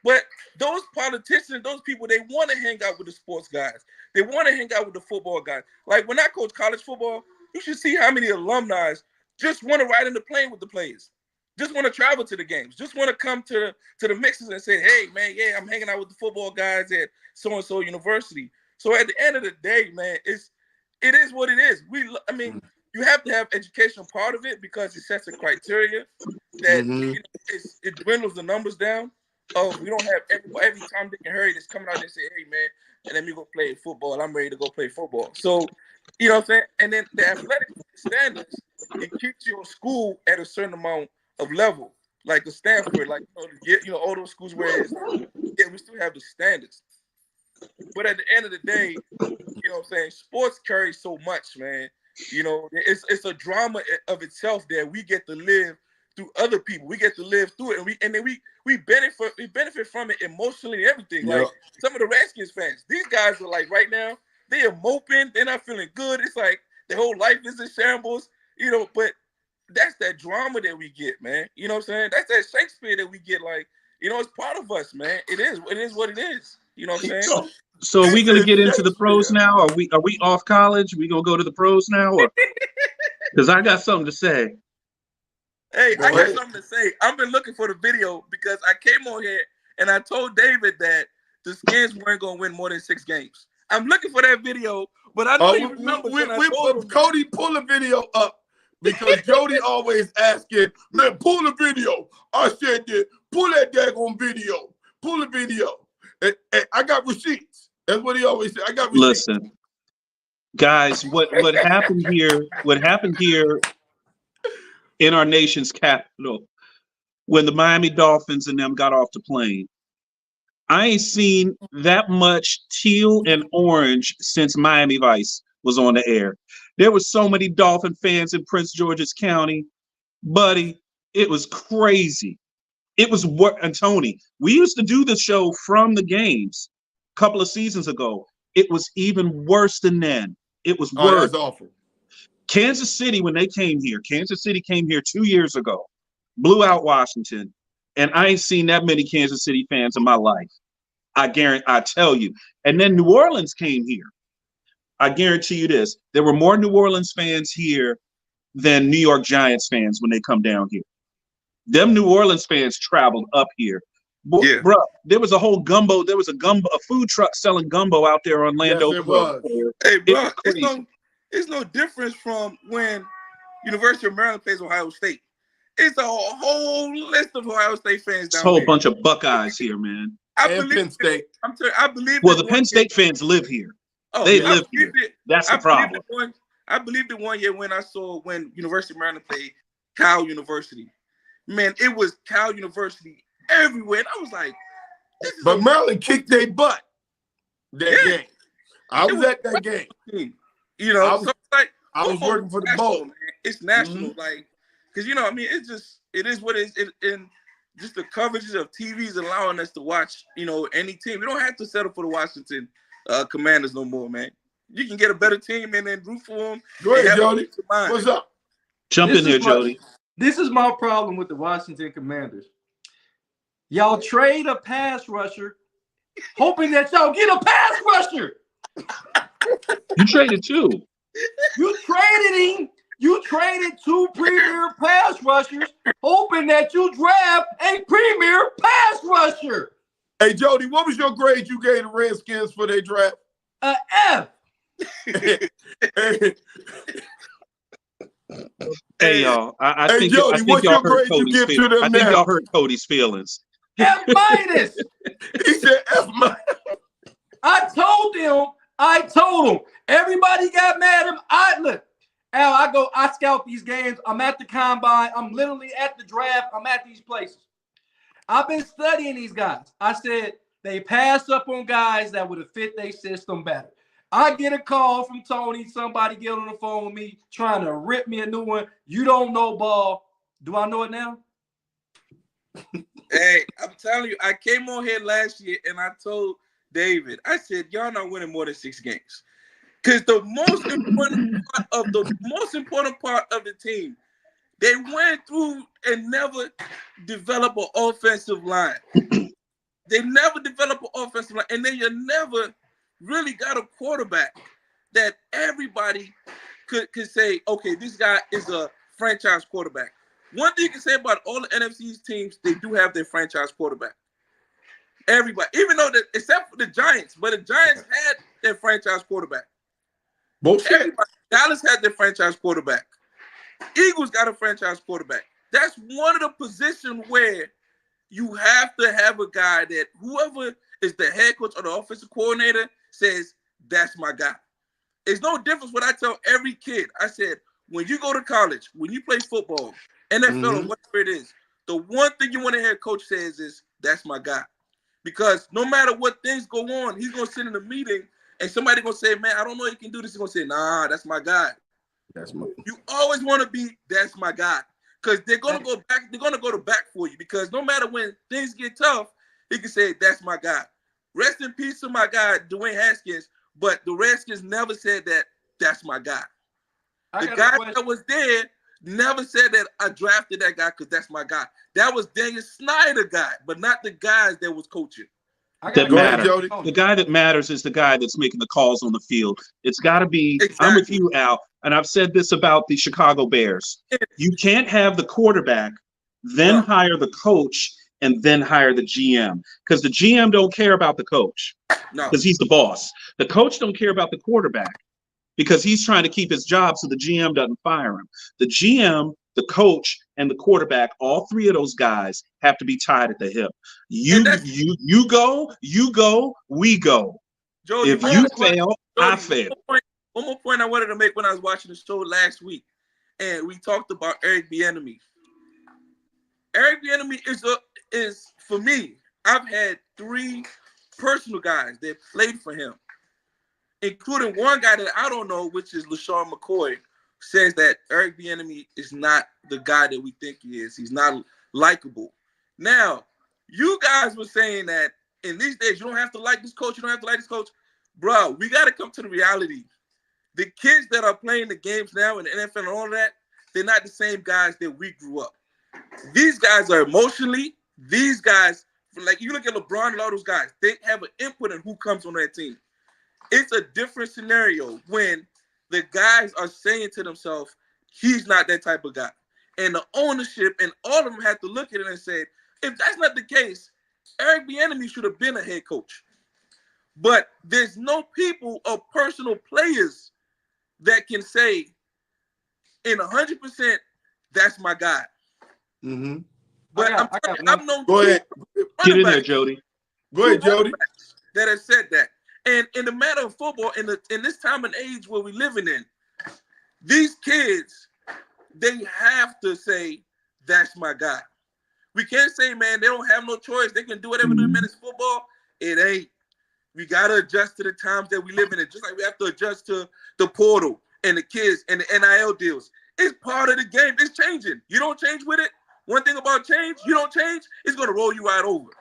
But those politicians, those people, they want to hang out with the sports guys. They want to hang out with the football guys. Like when I coach college football, you should see how many alumni just want to ride in the plane with the players. Just want to travel to the games. Just want to come to the mixes and say, hey, man, yeah, I'm hanging out with the football guys at so-and-so university. So at the end of the day, man, it is what it is. You have to have educational part of it because it sets a criteria that it dwindles the numbers down. oh, we don't have every Tom, Dick, and Harry that's coming out and say, hey man, and let me go play football. I'm ready to go play football. So, you know what I'm saying? And then the athletic standards, it keeps your school at a certain amount of level. Like the Stanford, like all those schools where it's yeah, we still have the standards. But at the end of the day, you know what I'm saying, sports carries so much, man. You know, it's a drama of itself that we get to live through other people. We get to live through it, and then we benefit from it emotionally and everything. Yep. Like some of the Redskins fans, these guys are like right now, they are moping, they're not feeling good. It's like their whole life is in shambles, you know, but that's that drama that we get, man. You know what I'm saying? That's that Shakespeare that we get, like, you know, it's part of us, man. It is what it is. You know what I'm saying? So are we gonna get into the pros now? Are we off college? We gonna go to the pros now, or because I got something to say. Hey, I got something to say. I've been looking for the video because I came on here and I told David that the Skins weren't gonna win more than 6 games. I'm looking for that video, but I don't even remember. Cody, pull the video up because Jody always asking, man, pull the video. I said that, pull that daggone video. Pull the video. And I got receipts. That's what he always said. I got receipts. Listen, guys, what happened here in our nation's capital when the Miami Dolphins and them got off the plane, I ain't seen that much teal and orange since Miami Vice was on the air. There were so many Dolphin fans in Prince George's County, buddy. It was crazy. It was what, and Tony, we used to do the show from the games a couple of seasons ago. It was even worse than then. It was worse. That's awful. Kansas City, when they came here, Kansas City came here 2 years ago, blew out Washington, and I ain't seen that many Kansas City fans in my life. I tell you. And then New Orleans came here. I guarantee you this. There were more New Orleans fans here than New York Giants fans when they come down here. Them New Orleans fans traveled up here. Yeah. Bro, there was a whole gumbo. There was a food truck selling gumbo out there on Lando. Yes, it was. Hey, bro, it's no difference from when University of Maryland plays Ohio State. It's a whole list of Ohio State fans down there. A whole there. bunch of Buckeyes here, man. And Penn State. I believe. Well, the Penn State fans live here. Oh, they live here. That's the problem. I believe the one year when University of Maryland played Cal University. Man, it was Cal University everywhere. And I was like, but Maryland kicked their butt that game. I was at that game. You know, I was working for the bowl. Man. It's national, like, because, you know, I mean, it is what it is. And just the coverages of TVs allowing us to watch, you know, any team. We don't have to settle for the Washington Commanders no more, man. You can get a better team and then root for them. Go ahead, Jody. What's up? Jump in here, Jody. This is my problem with the Washington Commanders. Y'all trade a pass rusher, hoping that y'all get a pass rusher. You traded 2. You traded him. You traded 2 premier pass rushers, hoping that you draft a premier pass rusher. Hey, Jody, what was your grade you gave the Redskins for their draft? F. Hey, y'all. I think Jody, what's your grade you give to them now? I think y'all hurt Cody's feelings. F minus. He said F minus. I told him. Everybody got mad at him. I scout these games. I'm at the combine. I'm literally at the draft. I'm at these places. I've been studying these guys. I said they pass up on guys that would have fit their system better. I get a call from Tony. Somebody get on the phone with me trying to rip me a new one. You don't know ball. Do I know it now? Hey, I'm telling you, I came on here last year and I told David, I said, y'all not winning more than 6 games. Because the most important part of the team, they went through and never developed an offensive line. They never developed an offensive line. And then you never really got a quarterback that everybody could say, okay, this guy is a franchise quarterback. One thing you can say about all the NFC's teams, they do have their franchise quarterback. Everybody, even though except for the Giants, but the Giants had their franchise quarterback. Dallas had their franchise quarterback. Eagles got a franchise quarterback. That's one of the positions where you have to have a guy that whoever is the head coach or the offensive coordinator says, that's my guy. It's no difference what I tell every kid. I said, when you go to college, when you play football, NFL or whatever it is, the one thing you want to hear coach says is, that's my guy. Because no matter what things go on, he's going to sit in a meeting and somebody going to say, man, I don't know he can do this. He's going to say, nah, that's my guy. You always want to be, that's my guy. Because they're going to go back. They're going to go to back for you. Because no matter when things get tough, he can say, that's my guy. Rest in peace to my guy, Dwayne Haskins. But the Redskins never said that, that's my guy. The guy that was there never said that I drafted that guy because that's my guy. That was Daniel Snyder guy, but not the guys that was coaching. That matter. The guy that matters is the guy that's making the calls on the field. It's got to be. Exactly. I'm with you, Al, and I've said this about the Chicago Bears. You can't have the quarterback, then hire the coach, and then hire the GM, because the GM don't care about the coach because he's the boss. The coach don't care about the quarterback because he's trying to keep his job so the GM doesn't fire him. The GM, the coach, and the quarterback, all three of those guys have to be tied at the hip. You go, we go. Jody, if you fail, I fail. One more point I wanted to make when I was watching the show last week, and we talked about Eric Bieniemy. Eric Bieniemy is for me. I've had 3 personal guys that played for him, including one guy that I don't know, which is LaShawn McCoy, says that Eric Bieniemy is not the guy that we think he is. He's not likable. Now, you guys were saying that in these days, you don't have to like this coach, you don't have to like this coach. Bro, we got to come to the reality. The kids that are playing the games now in the NFL and all of that, they're not the same guys that we grew up. These guys are emotionally, these guys, like you look at LeBron and all those guys, they have an input in who comes on that team. It's a different scenario when the guys are saying to themselves, he's not that type of guy. And the ownership and all of them have to look at it and say, if that's not the case, Eric Bieniemy should have been a head coach. But there's no people or personal players that can say in 100%, that's my guy. Mm-hmm. But I've known Go ahead. Get in there, Jody. Go ahead, Jody. That has said that. And in the matter of football, in this time and age where we're living in, these kids, they have to say, that's my guy. We can't say, man, they don't have no choice. They can do whatever they minutes football. It ain't. We got to adjust to the times that we live in. Just like we have to adjust to the portal and the kids and the NIL deals. It's part of the game. It's changing. You don't change with it. One thing about change, you don't change, it's going to roll you right over.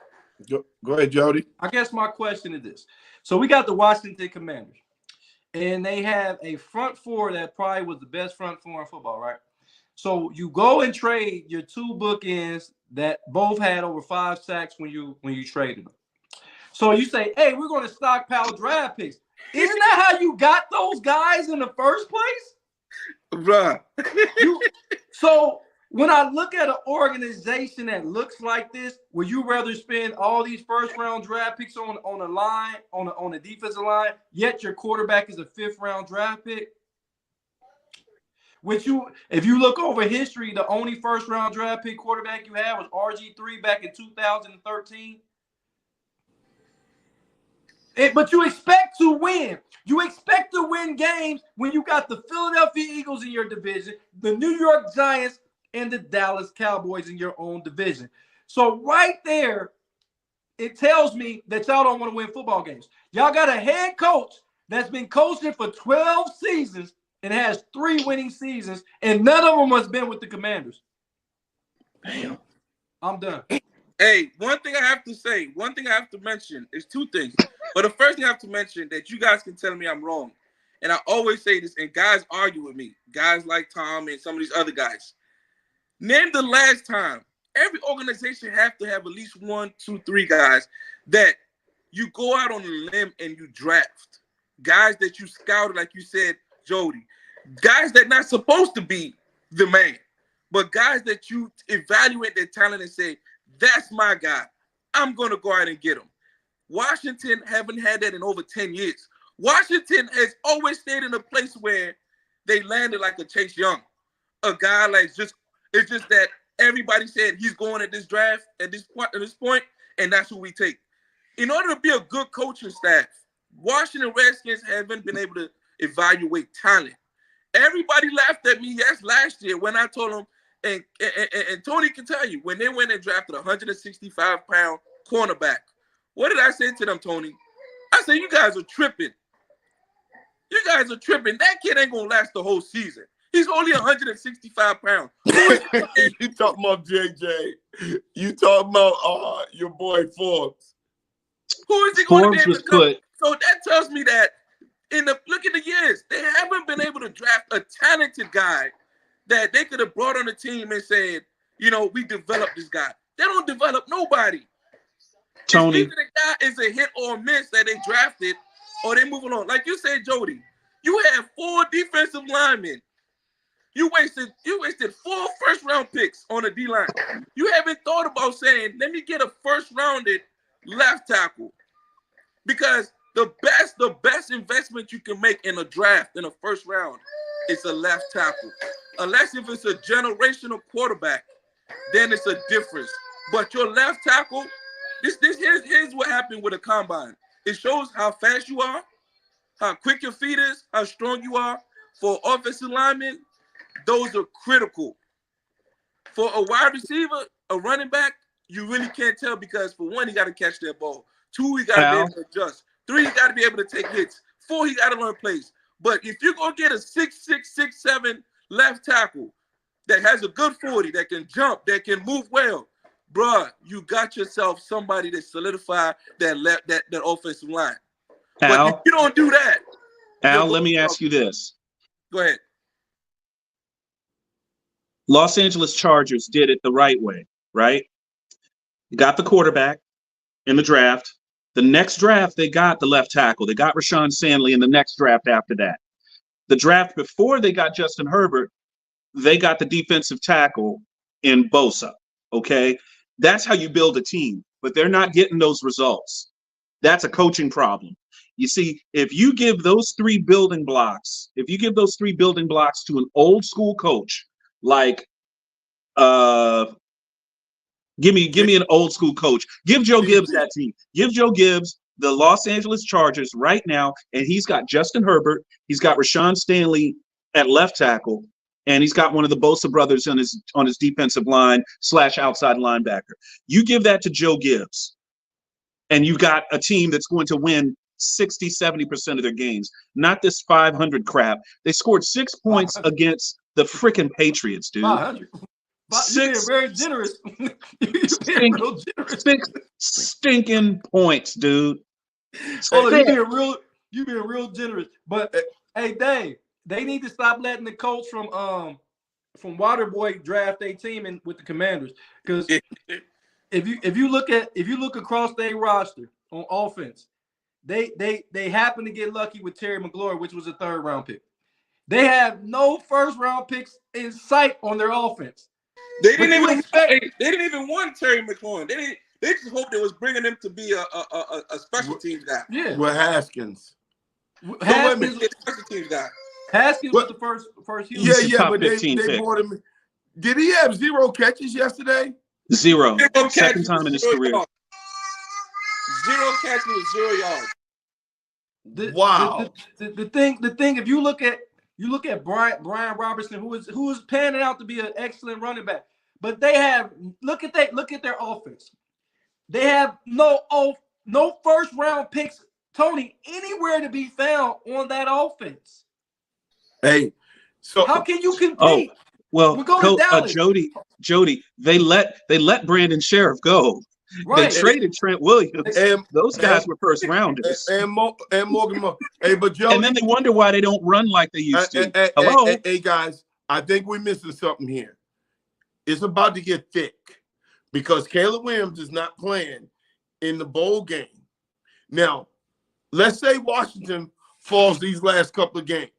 Go ahead, Jody. I guess my question is this. So we got the Washington Commanders, and they have a front four that probably was the best front four in football, right? So you go and trade your 2 bookends that both had over 5 sacks when you traded them. So you say, hey, we're going to stockpile draft picks. Isn't that how you got those guys in the first place? Bruh. So when I look at an organization that looks like this, would you rather spend all these first-round draft picks on a line, on a defensive line, yet your quarterback is a 5th-round draft pick? If you look over history, the only first-round draft pick quarterback you had was RG3 back in 2013. But you expect to win. You expect to win games when you got the Philadelphia Eagles in your division, the New York Giants, and the Dallas Cowboys in your own division. So right there, it tells me that y'all don't want to win football games. Y'all got a head coach that's been coaching for 12 seasons and has 3 winning seasons, and none of them has been with the Commanders. Damn. I'm done. Hey, one thing I have to mention is 2 things. But the first thing I have to mention that you guys can tell me I'm wrong. And I always say this, and guys argue with me. Guys like Tom and some of these other guys. Name the last time. Every organization have to have at least 1, 2, 3 guys that you go out on a limb and you draft. Guys that you scouted, like you said, Jody. Guys that not supposed to be the man. But guys that you evaluate their talent and say, that's my guy. I'm going to go out and get him. Washington haven't had that in over 10 years. Washington has always stayed in a place where they landed like a Chase Young. A guy like it's just that everybody said he's going at this draft at this point, and that's who we take. In order to be a good coaching staff, Washington Redskins haven't been able to evaluate talent. Everybody laughed at me last year when I told them, and Tony can tell you, when they went and drafted a 165-pound cornerback, what did I say to them, Tony? I said, you guys are tripping. You guys are tripping. That kid ain't going to last the whole season. He's only 165 pounds. You talking about JJ. You talking about your boy Forbes. Who is he going to be able to come? Put, So that tells me that look at the years, they haven't been able to draft a talented guy that they could have brought on the team and said, you know, we developed this guy. They don't develop nobody. Tony. Either the guy is a hit or a miss that they drafted, or they moving on. Like you said, Jody, you have 4 defensive linemen. You wasted 4 first-round picks on a D-line. You haven't thought about saying, let me get a first-rounded left tackle. Because the best investment you can make in a draft in a first round is a left tackle. Unless if it's a generational quarterback, then it's a difference. But your left tackle, here's what happened with a combine. It shows how fast you are, how quick your feet is, how strong you are. For offensive linemen, those are critical. For a wide receiver, a running back, you really can't tell because for one, he got to catch that ball. 2, he got to be able to adjust. 3, he got to be able to take hits. 4, he got to learn plays. But if you're going to get a 6'6", 6'7" left tackle that has a good 40, that can jump, that can move well, bruh, you got yourself somebody that solidify that offensive line. But if you don't do that. Al, let me ask you this. Go ahead. Los Angeles Chargers did it the right way, right? You got the quarterback in the draft. The next draft, they got the left tackle. They got Rashawn Stanley in the next draft after that. The draft before they got Justin Herbert, they got the defensive tackle in Bosa, okay? That's how you build a team, but they're not getting those results. That's a coaching problem. You see, if you give those 3 building blocks, to an old school coach, like give me an old school coach. Give Joe Gibbs that team. Give Joe Gibbs the Los Angeles Chargers right now, and he's got Justin Herbert, he's got Rashawn Stanley at left tackle, and he's got one of the Bosa brothers on his defensive line / outside linebacker. You give that to Joe Gibbs, and you got a team that's going to win 60-70% of their games. Not this 500 crap. They scored 6 points against the freaking Patriots, dude. 500. You're being very generous. You're being real generous. 6 stinking points, dude. Oh, you're being real generous. But hey, Dave, they need to stop letting the coach from Waterboy draft their team in with the Commanders. Because if you look across their roster on offense, they happen to get lucky with Terry McLaurin, which was a 3rd round pick. They have no 1st round picks in sight on their offense. They didn't even want Terry McLaurin. They just hoped it was bringing him to be a special teams guy. Yeah. With Haskins. Haskins was a special teams guy. Haskins was the first Yeah, but they brought him. Did he have 0 catches yesterday? 0. 0 Second catches, time in his 0 career. yards. 0 catches with 0 yards. Wow. The thing, if you look at Brian Robertson, who is panning out to be an excellent running back, but they have look at their offense. They have no 1st round picks, Tony, anywhere to be found on that offense. Hey, so how can you compete? Oh, well, Jody, they let Brandon Sheriff go. Right. They traded Trent Williams. And those guys were 1st rounders. And Morgan. Hey, but Jody, and then they wonder why they don't run like they used to. Hello? Hey, guys, I think we're missing something here. It's about to get thick because Caleb Williams is not playing in the bowl game. Now, let's say Washington falls these last couple of games.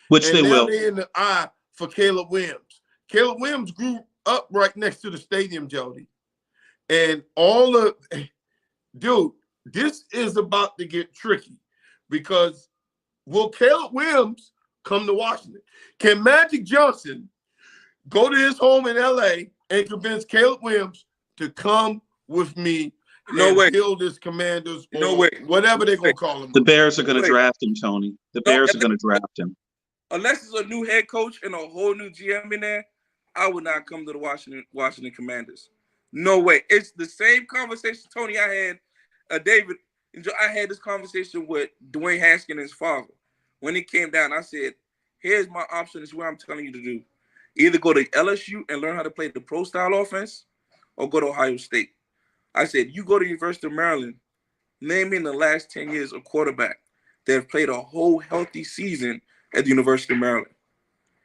Which they will. They're in the eye for Caleb Williams. Caleb Williams grew up right next to the stadium, Jody. And dude, this is about to get tricky because will Caleb Williams come to Washington? Can Magic Johnson go to his home in LA and convince Caleb Williams to come with me No and way. build his Commanders or No way. whatever they're No going way. to call him. The Bears are going to Wait. draft him, Tony. The No, Bears are going to draft him. Unless it's a new head coach and a whole new GM in there, I would not come to the Washington Commanders. No way. It's the same conversation, Tony. I had David. I had this conversation with Dwayne Haskins' father when he came down. I said, "Here's my option. Is what I'm telling you to do. Either go to LSU and learn how to play the pro style offense, or go to Ohio State." I said, "You go to University of Maryland. Name me in the last 10 years a quarterback that have played a whole healthy season at the University of Maryland.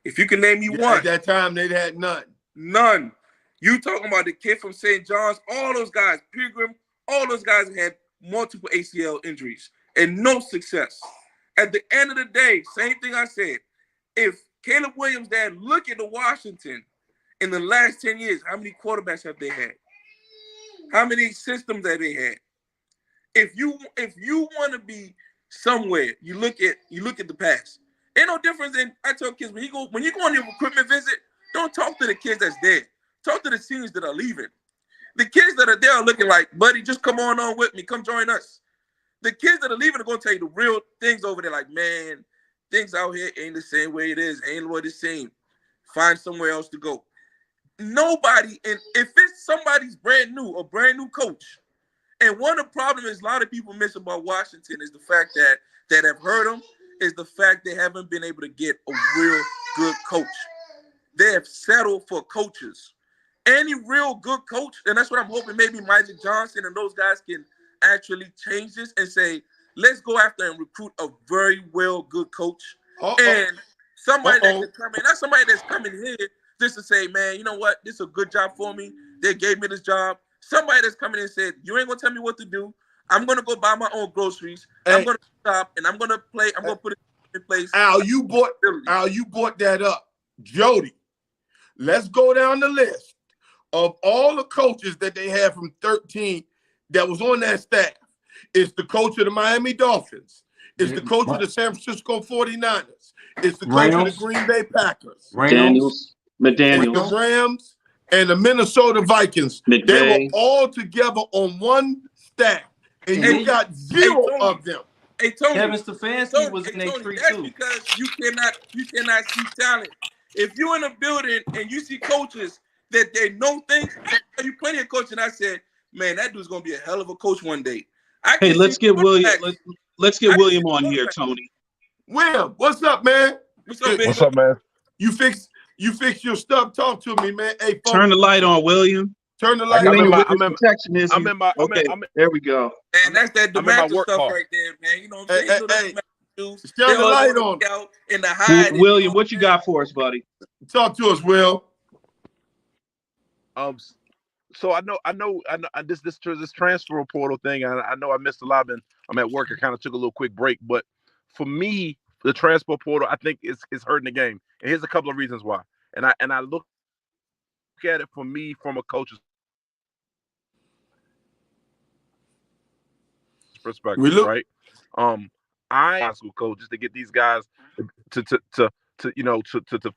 If you can name me one." At that time, they'd had none. None. You talking about the kid from St. John's, all those guys, Pilgrim, all those guys had multiple ACL injuries and no success. At the end of the day, same thing I said. If Caleb Williams' dad look at the Washington in the last 10 years, how many quarterbacks have they had? How many systems have they had? If you want to be somewhere, you look at the past. Ain't no difference in, I tell kids, when you go on your recruitment visit, don't talk to the kids that's there. Talk to the seniors that are leaving. The kids that are there are looking like, buddy, just come on with me. Come join us. The kids that are leaving are going to tell you the real things over there. Like, man, things out here ain't the same way it is. Ain't what it's same. Find somewhere else to go. Nobody, and if it's somebody's brand new, a brand new coach, and one of the problems is a lot of people miss about Washington is the fact that have heard them is the fact they haven't been able to get a real good coach. They have settled for coaches. Any real good coach, and that's what I'm hoping maybe Magic Johnson and those guys can actually change this and say, let's go after and recruit a very good coach. And somebody that can come in, not somebody that's coming here just to say, man, you know what, this is a good job for me. They gave me this job. Somebody that's coming in and said, you ain't gonna tell me what to do. I'm gonna go buy my own groceries. Hey. I'm gonna stop and I'm gonna play. I'm gonna put it in place. Al, you brought that up. Jody, let's go down the list of all the coaches that they had from 13 that was on that staff. It's the coach of the Miami Dolphins. It's the coach of the San Francisco 49ers. It's the coach of the Green Bay Packers. McDaniels. It's the Rams and the Minnesota Vikings. McVay. They were all together on one staff. And you got zero of them. Hey, Tony, Kevin Stefanski was in a tree that's too. because you cannot see talent. If you're in a building and you see coaches that they know things, I tell you plenty of coaches, and I said, man, that dude's gonna be a hell of a coach one day. Hey, let's get William. Let's get William on here, Tony. Will, what's up, man? What's up, What's up, man? You fix your stuff. Talk to me, man. Hey, folks, Turn the light on, William. turn the light I'm in on. my- Protectionism. Okay, there we go. And that's that I'm in my DeMarco work stuff car. right there, man. You know what I'm saying? Hey, Dudes, turn they the all light wanna on. be out in the hide. William, what you got for us, buddy? Talk to us, Will. So I know this transfer portal thing. I know I missed a lot, and I'm at work. I kind of took a little quick break, but for me, the transfer portal I think is hurting the game. And here's a couple of reasons why. And I look at it for me from a coach's perspective, right? I high school coaches to get these guys to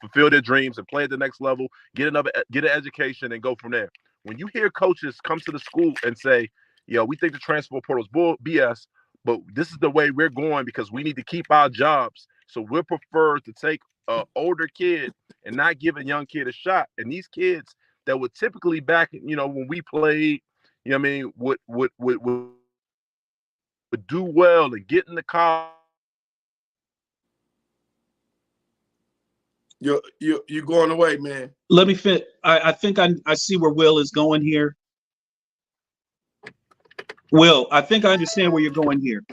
fulfill their dreams and play at the next level, get an education, and go from there. When you hear coaches come to the school and say, "Yo, we think the transfer portal is BS, but this is the way we're going because we need to keep our jobs, so we'll prefer to take an older kid and not give a young kid a shot." And these kids that would typically back, when we played, would do well and get in the car. You're going away, man. Let me fit. I think I see where Will is going here. Will, I think I understand where you're going here.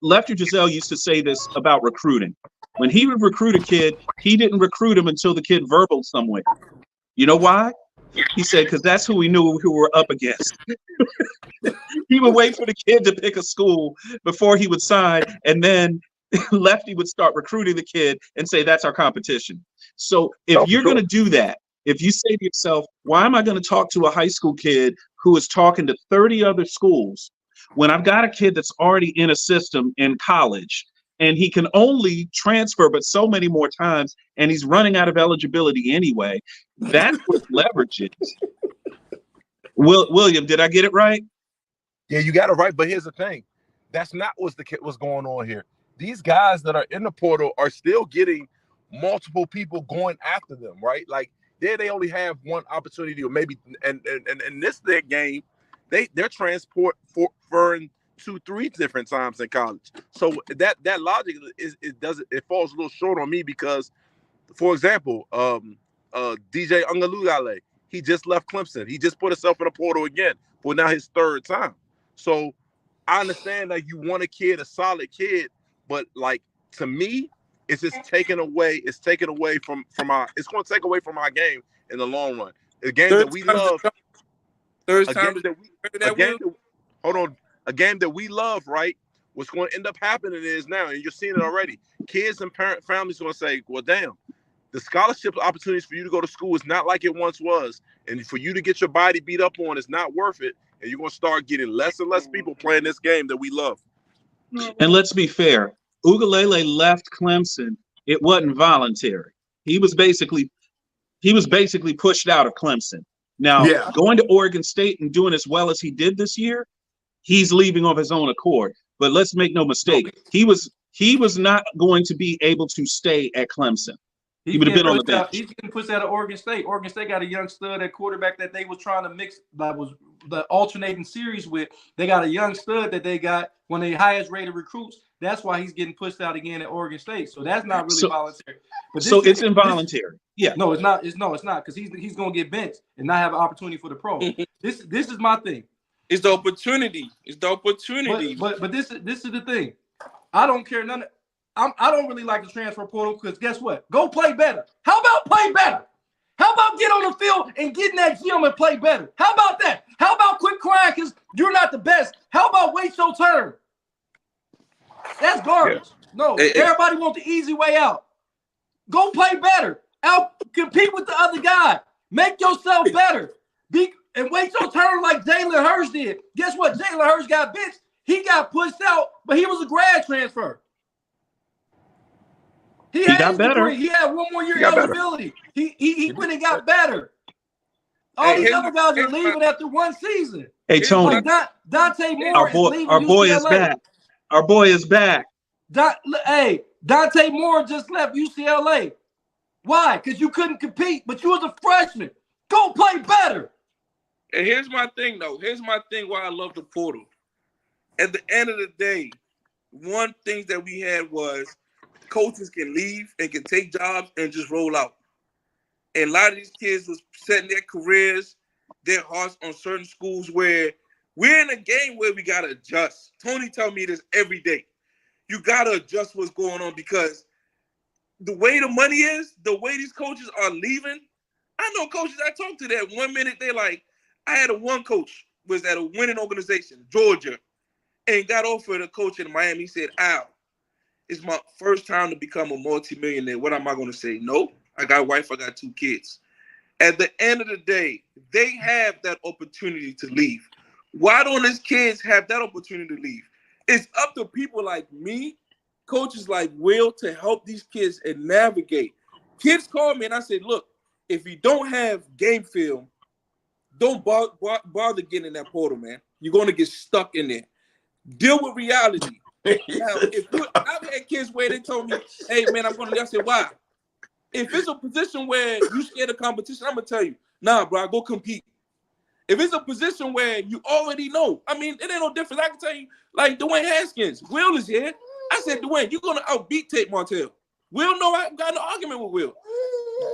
Lefty Driesell used to say this about recruiting. When he would recruit a kid, he didn't recruit him until the kid verbal somewhere. You know why? He said, because that's who we knew who we're up against. He would wait for the kid to pick a school before he would sign, and then Lefty would start recruiting the kid and say, that's our competition. So if you're going to do that, if you say to yourself, why am I going to talk to a high school kid who is talking to 30 other schools when I've got a kid that's already in a system in college and he can only transfer but so many more times, and he's running out of eligibility anyway. That's what leverage is. William, did I get it right? Yeah, you got it right. But here's the thing. That's not what's going on here. These guys that are in the portal are still getting multiple people going after them, right? Like there they only have one opportunity, or maybe and in this their game, they're transferring 2-3 different times in college. So that logic it falls a little short on me because, for example, DJ Ungalugale, he just left Clemson. He just put himself in the portal again for now his third time. So I understand that you want a solid kid, but like to me, it's just taken away. It's taken away from our. It's going to take away from our game in the long run. The game that we love. A game that we love, right? What's going to end up happening is now, and you're seeing it already. Kids and families are going to say, "Well, damn, the scholarship opportunities for you to go to school is not like it once was, and for you to get your body beat up on is not worth it." And you're going to start getting less and less people playing this game that we love. And let's be fair. Ugalele left Clemson. It wasn't voluntary. He was basically pushed out of Clemson. Now, going to Oregon State and doing as well as he did this year, he's leaving of his own accord. But let's make no mistake, he was not going to be able to stay at Clemson. He would have been on the bench. He's getting pushed out of Oregon State. Oregon State got a young stud at quarterback that they were trying to mix, that was the alternating series with. They got a young stud that they got one of the highest rated recruits. That's why he's getting pushed out again at Oregon State. So that's not really voluntary. But it's involuntary. No, it's not because he's going to get benched and not have an opportunity for the pro. This is my thing. It's the opportunity. But this is the thing. I don't care none. I don't really like the transfer portal because guess what? Go play better. How about play better? How about get on the field and get in that gym and play better? How about that? How about quit crying because you're not the best? How about wait your turn? That's garbage. No, everybody wants the easy way out. Go play better. Compete with the other guy. Make yourself better. And wait your turn like Jalen Hurts did. Guess what? Jalen Hurts got benched. He got pushed out, but he was a grad transfer. He got better. He had one more year eligibility. He went and got better. All these other guys are leaving after one season. Hey, Tony. Dante Moore is leaving our boy is back. Our boy is back. Dante Moore just left UCLA. Why? Because you couldn't compete, but you was a freshman. Go play better. And here's my thing, though. Here's my thing why I love the portal. At the end of the day, one thing that we had was coaches can leave and can take jobs and just roll out. And a lot of these kids was setting their careers, their hearts on certain schools where we're in a game where we got to adjust. Tony tells me this every day. You got to adjust what's going on because the way the money is, the way these coaches are leaving, I know coaches I talk to that 1 minute they like, I had one coach was at a winning organization, Georgia, and got offered a coach in Miami. He said, Al, it's my first time to become a multimillionaire. What am I going to say? No, I got a wife, I got 2 kids. At the end of the day, they have that opportunity to leave. Why don't these kids have that opportunity to leave? It's up to people like me, coaches like Will, to help these kids and navigate. Kids call me and I said, look, if you don't have game film, don't bother getting in that portal, man. You're going to get stuck in there. Deal with reality. Now, I've had kids where they told me, hey, man, I'm going to, I said, why? If it's a position where you scared of competition, I'm going to tell you, nah, bro, go compete. If it's a position where you already know, I mean, it ain't no difference. I can tell you, like Dwayne Haskins, Will is here. I said, Dwayne, you're going to outbeat Tate Martell. Will know I got an argument with Will.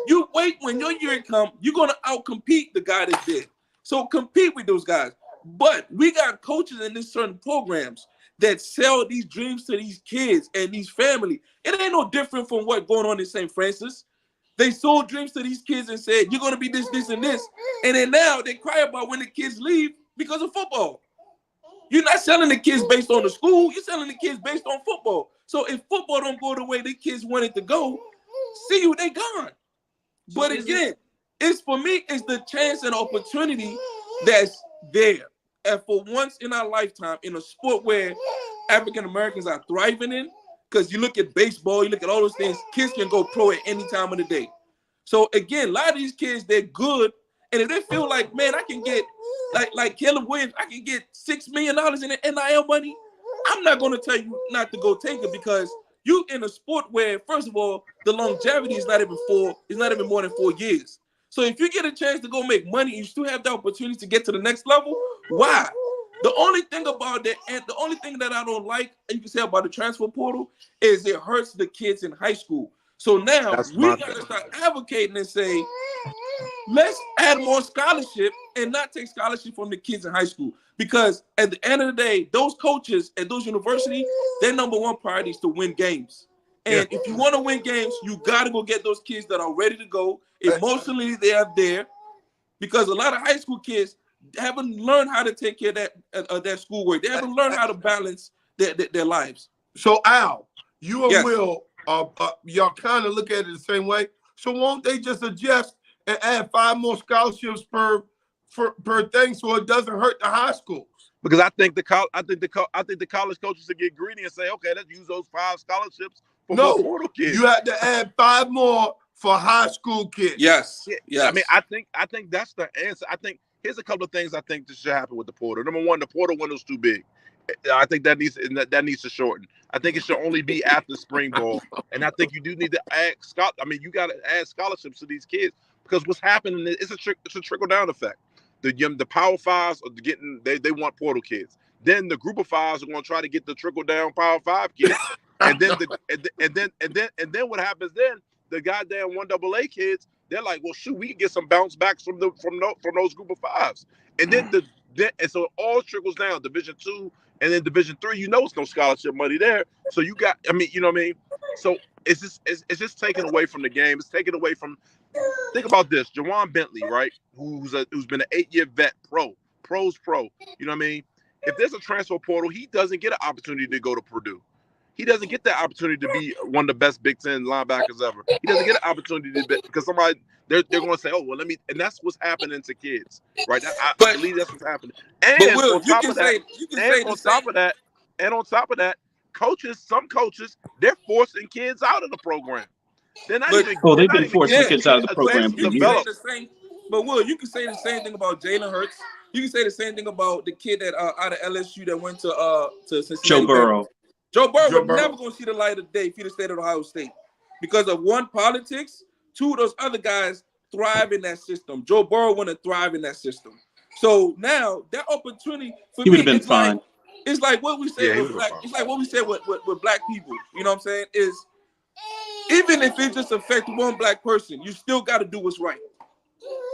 You wait when your year come, you're going to outcompete the guy that's there. So compete with those guys. But we got coaches in these certain programs that sell these dreams to these kids and these families. It ain't no different from what's going on in St. Francis. They sold dreams to these kids and said, you're going to be this, this, and this. And then now they cry about when the kids leave because of football. You're not selling the kids based on the school. You're selling the kids based on football. So if football don't go the way the kids want it to go, see you, they gone. But again, it's for me, it's the chance and opportunity that's there. And for once in our lifetime, in a sport where African Americans are thriving in, because you look at baseball, you look at all those things, kids can go pro at any time of the day. So again, a lot of these kids, they're good. And if they feel like, man, I can get, like Caleb Williams, I can get $6 million in NIL money, I'm not going to tell you not to go take it, because you in a sport where, first of all, the longevity is not even more than 4 years. So if you get a chance to go make money, you still have the opportunity to get to the next level. Why? The only thing about that, and the only thing that I don't like, you can say about the transfer portal, is it hurts the kids in high school. So now we got to start advocating and say, let's add more scholarship and not take scholarship from the kids in high school. Because at the end of the day, those coaches at those universities, their number one priority is to win games. And if you want to win games, you got to go get those kids that are ready to go. Emotionally, they are there. Because a lot of high school kids haven't learned how to take care of their schoolwork. They haven't learned how to balance their lives. So, Al, you and Will, y'all kind of look at it the same way. So won't they just adjust and add 5 more scholarships per thing, so it doesn't hurt the high schools? Because I think the college coaches should get greedy and say, okay, let's use those 5 scholarships for more portal kids. You have to add 5 more for high school kids. Yes. I mean, I think that's the answer. I think here's a couple of things I think that should happen with the portal. Number one, the portal window's too big. I think that needs to shorten. I think it should only be after spring ball, and I think you do need to add you got to add scholarships to these kids, because what's happening is it's a trickle down effect. The Power Fives are getting they want portal kids. Then the Group of Fives are going to try to get the trickle down Power 5 kids, and then what happens then? The goddamn 1AA kids, they're like, well, shoot, we can get some bounce backs from those Group of Fives, and then and so it all trickles down. Division 2 and then Division 3, it's no scholarship money there. So you got, you know what I mean? So it's just taken away from the game. It's taken away from. Think about this, Jawan Bentley, right? Who's been an 8-year vet, pro's pro. You know what I mean? If there's a transfer portal, he doesn't get an opportunity to go to Purdue. He doesn't get that opportunity to be one of the best Big Ten linebackers ever. He doesn't get an opportunity because they're going to say, oh, well, and that's what's happening to kids, right? I believe that's what's happening. And on top of that, some coaches, they're forcing kids out of the program. They've been forcing kids out of the program. But Will, you can say the same thing about Jalen Hurts. You can say the same thing about the kid that out of LSU that went to Cincinnati. Joe Burrow. Joe Burrow never going to see the light of day if he'd stayed at Ohio State, because of 1, politics. 2, those other guys thrive in that system. Joe Burrow want to thrive in that system. So now that opportunity for he would have been fine. It's like what we say with black. It's like what we say with black people. You know what I'm saying? Is even if it just affects 1 black person, you still got to do what's right.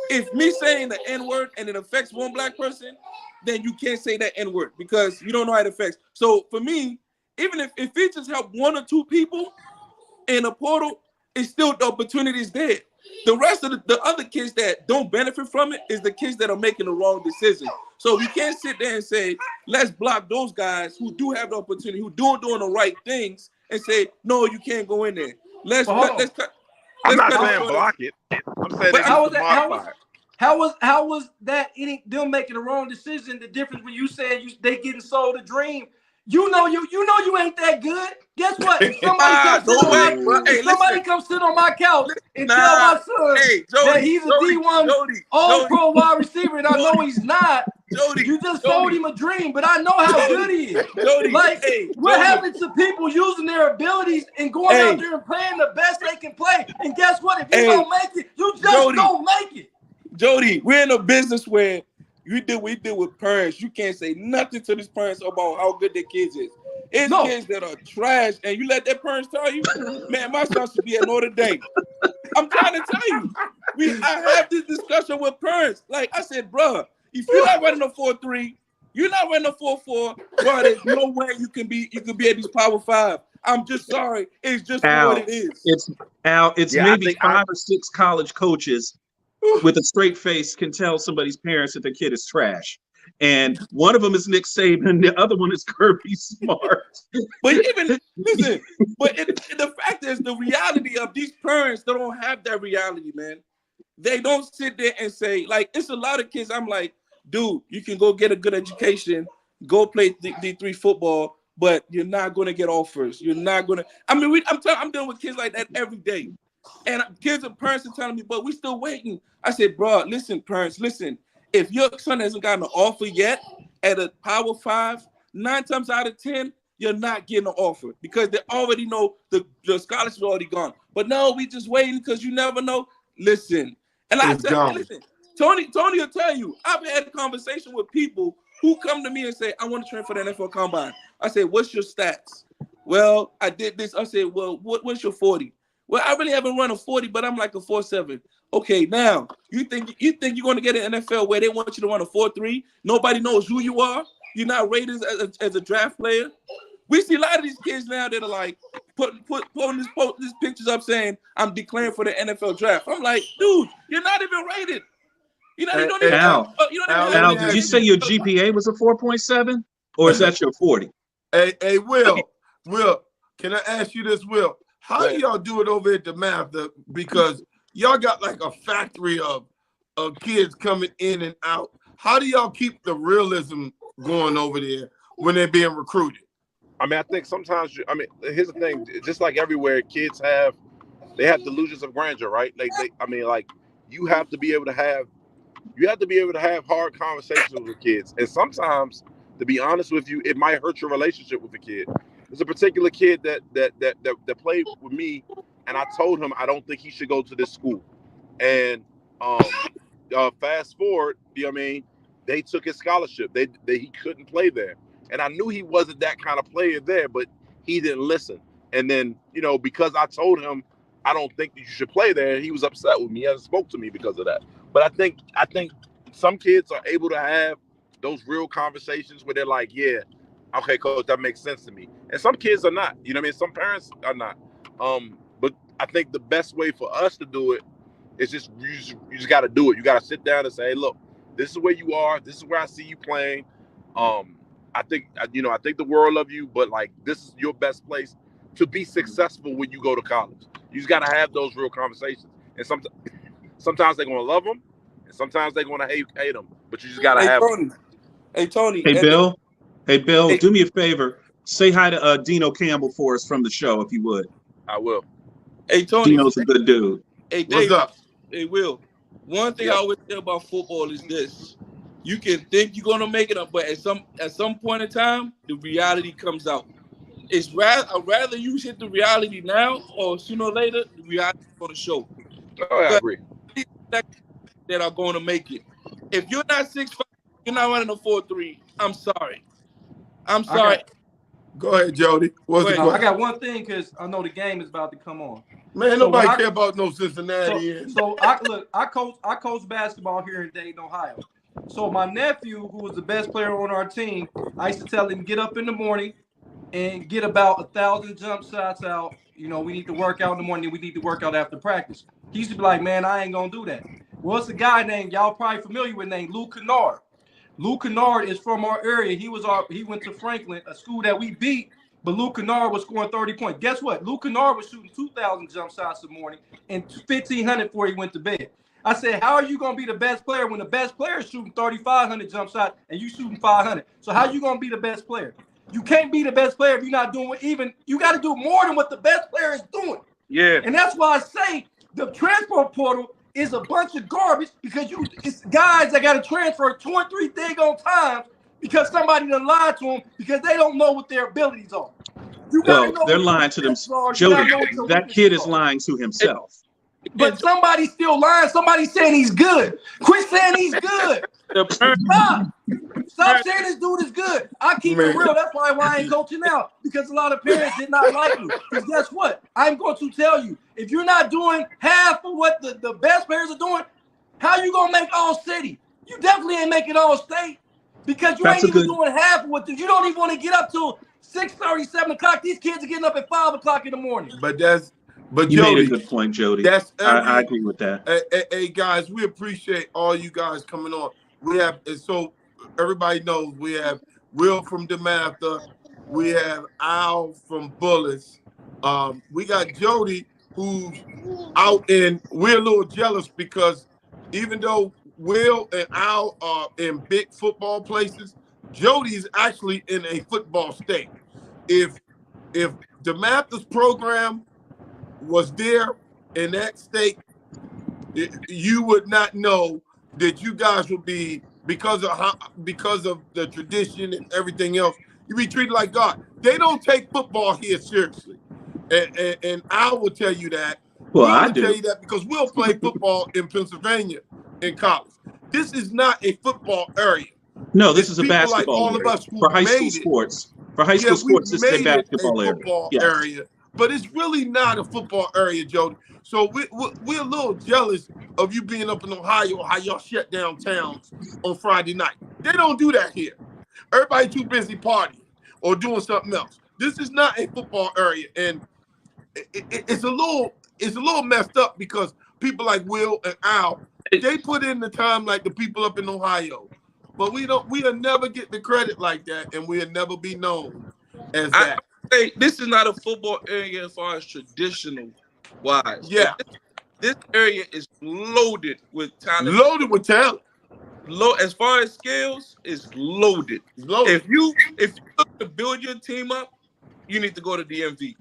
If me saying the N-word and it affects 1 black person, then you can't say that N-word because you don't know how it affects. So for me, even if it just helped 1 or 2 people in a portal, it's still the opportunity is there. The rest of the other kids that don't benefit from it is the kids that are making the wrong decision. So we can't sit there and say, let's block those guys who do have the opportunity, who doing the right things, and say, no, you can't go in there. Let's cut. I'm not saying block it. I'm saying how was that them making the wrong decision? The difference when you said they getting sold a dream. You know you ain't that good. Guess what? If somebody comes sit on my couch and tell my son that he's a D1 all-pro wide receiver, and I know he's not. You just sold him a dream, but I know how good he is. What happened to people using their abilities and going out there and playing the best they can play? And guess what? If you don't make it, you just don't make it. Jody, we're in a business where we deal with parents. You can't say nothing to these parents about how good their kids is. It's kids that are trash, and you let their parents tell you, man, my son should be at Notre Dame. I'm trying to tell you. I have this discussion with parents. Like I said, bro, if you're not running a 4.3, you're not running a 4.4, bro, there's no way you can be at these Power 5. I'm just sorry. It's just what it is. It's maybe 5 or 6 college coaches with a straight face can tell somebody's parents that their kid is trash. And one of them is Nick Saban, and the other one is Kirby Smart. But even listen, the fact is, the reality of these parents, they don't have that reality, man. They don't sit there and say, like, it's a lot of kids. I'm like, dude, you can go get a good education, go play D3 football, but you're not going to get offers. You're not going to. I mean, I'm dealing with kids like that every day. And kids and parents are telling me, but we still waiting. I said, bro, listen, parents, listen. If your son hasn't gotten an offer yet at a Power 5, 9 times out of 10, you're not getting an offer because they already know the scholarship's already gone. But no, we just waiting because you never know. Listen. And I said, hey, listen, Tony will tell you, I've had a conversation with people who come to me and say, I want to train for the NFL Combine. I say, what's your stats? Well, I did this. I said, well, what's your 40? Well, I really haven't run a 40, but I'm like a 4.7. Okay, now you think you're going to get an NFL where they want you to run a 4.3? Nobody knows who you are. You're not rated as a draft player. We see a lot of these kids now that are like putting these pictures up saying I'm declaring for the NFL draft. I'm like, dude, you're not even rated. You don't even. Al, did you say your GPA was a 4.7, or is that your 40? Hey, Will, can I ask you this, Will? How do y'all do it over at the DeMatha? Because y'all got like a factory of kids coming in and out. How do y'all keep the realism going over there when they're being recruited? I mean, I think sometimes, here's the thing. Just like everywhere, kids have delusions of grandeur, right? You have to be able to have hard conversations with kids. And sometimes, to be honest with you, it might hurt your relationship with the kid. There's a particular kid that played with me, and I told him I don't think he should go to this school. And fast forward, they took his scholarship. He couldn't play there. And I knew he wasn't that kind of player there, but he didn't listen. And then, because I told him I don't think that you should play there, he was upset with me. He hasn't spoke to me because of that. But I think some kids are able to have those real conversations where they're like, yeah, okay, coach, that makes sense to me. And some kids are not. Some parents are not. But I think the best way for us to do it is you just got to do it. You got to sit down and say, hey, look, this is where you are. This is where I see you playing. I think the world of you, but like this is your best place to be successful when you go to college. You just got to have those real conversations. And sometimes they're going to love them, and sometimes they're going to hate them. But you just got to have them. Hey, Tony. Hey, Bill. Do me a favor. Say hi to Dino Campbell for us from the show, if you would. I will. Hey, Tony. Dino's a good dude. Hey, What's Dave, up? Hey, Will. One thing I always say about football is this. You can think you're gonna make it up, but at some point in time, the reality comes out. I'd rather you hit the reality now, or sooner or later, the reality is gonna show. Oh, yeah, I agree. That are going to make it. If you're not 6'5", you're not running a 4.3. I'm sorry. Go ahead, Jody. What's the question? I got one thing because I know the game is about to come on. Man, nobody care about no Cincinnati. I coach basketball here in Dayton, Ohio. So my nephew, who was the best player on our team, I used to tell him get up in the morning and get about 1,000 jump shots out. We need to work out in the morning. We need to work out after practice. He used to be like, man, I ain't gonna do that. Well, it's a guy named, y'all probably familiar with, named Lou Kennard. Lou Kennard is from our area. He went to Franklin, a school that we beat, but Lou Kennard was scoring 30 points. Guess what? Lou Kennard was shooting 2,000 jump shots in the morning and 1,500 before he went to bed. I said, how are you going to be the best player when the best player is shooting 3,500 jump shots and you shooting 500? So how are you going to be the best player? You can't be the best player if you're not doing you got to do more than what the best player is doing. Yeah. And that's why I say the transfer portal is a bunch of garbage because it's guys that got to transfer 2 or 3 daggone times because somebody done lied to them because they don't know what their abilities are. They're lying to themselves. Jody, that kid is lying to himself. But somebody's still lying. Somebody's saying he's good. Quit saying he's good. Stop saying this dude is good. I keep it real. That's why I ain't coaching now. Because a lot of parents did not like you. Because guess what? I'm going to tell you. If you're not doing half of what the best players are doing, how you going to make all city? You definitely ain't making all state. Because you ain't even doing half of what you don't even want to get up till 6:30, 7 o'clock. These kids are getting up at 5 o'clock in the morning. But you Jody, made a good point, Jody. I agree with that. Hey, guys, we appreciate all you guys coming on. We have, so everybody knows, we have Will from DeMatha. We have Al from Bullis. We got Jody, who's out we're a little jealous because even though Will and Al are in big football places, Jody's actually in a football state. if the Mathis program was there in that state, you would not know that you guys would be, because of the tradition and everything else, you be treated like God. They don't take football here seriously, and I will tell you that. Well, I Will do. tell you that because we'll play football in Pennsylvania in college. This is not a football area. No, this is a People like basketball all of area. us who For high school made it. sports. For high school sports, this is a basketball area. Yes. Area, but it's really not a football area, Jody. So we're a little jealous of you being up in Ohio, how y'all shut down towns on Friday night. They don't do that here. Everybody too busy partying or doing something else. This is not a football area, and it's a little messed up because people like Will and Al, they put in the time like the people up in Ohio. But we'll never get the credit like that, and we'll never be known as that. Hey, this is not a football area as far as traditional wise. Yeah. This area is loaded with talent. Loaded with talent. As far as skills, it's loaded. Loaded. If you look to build your team up, you need to go to DMV.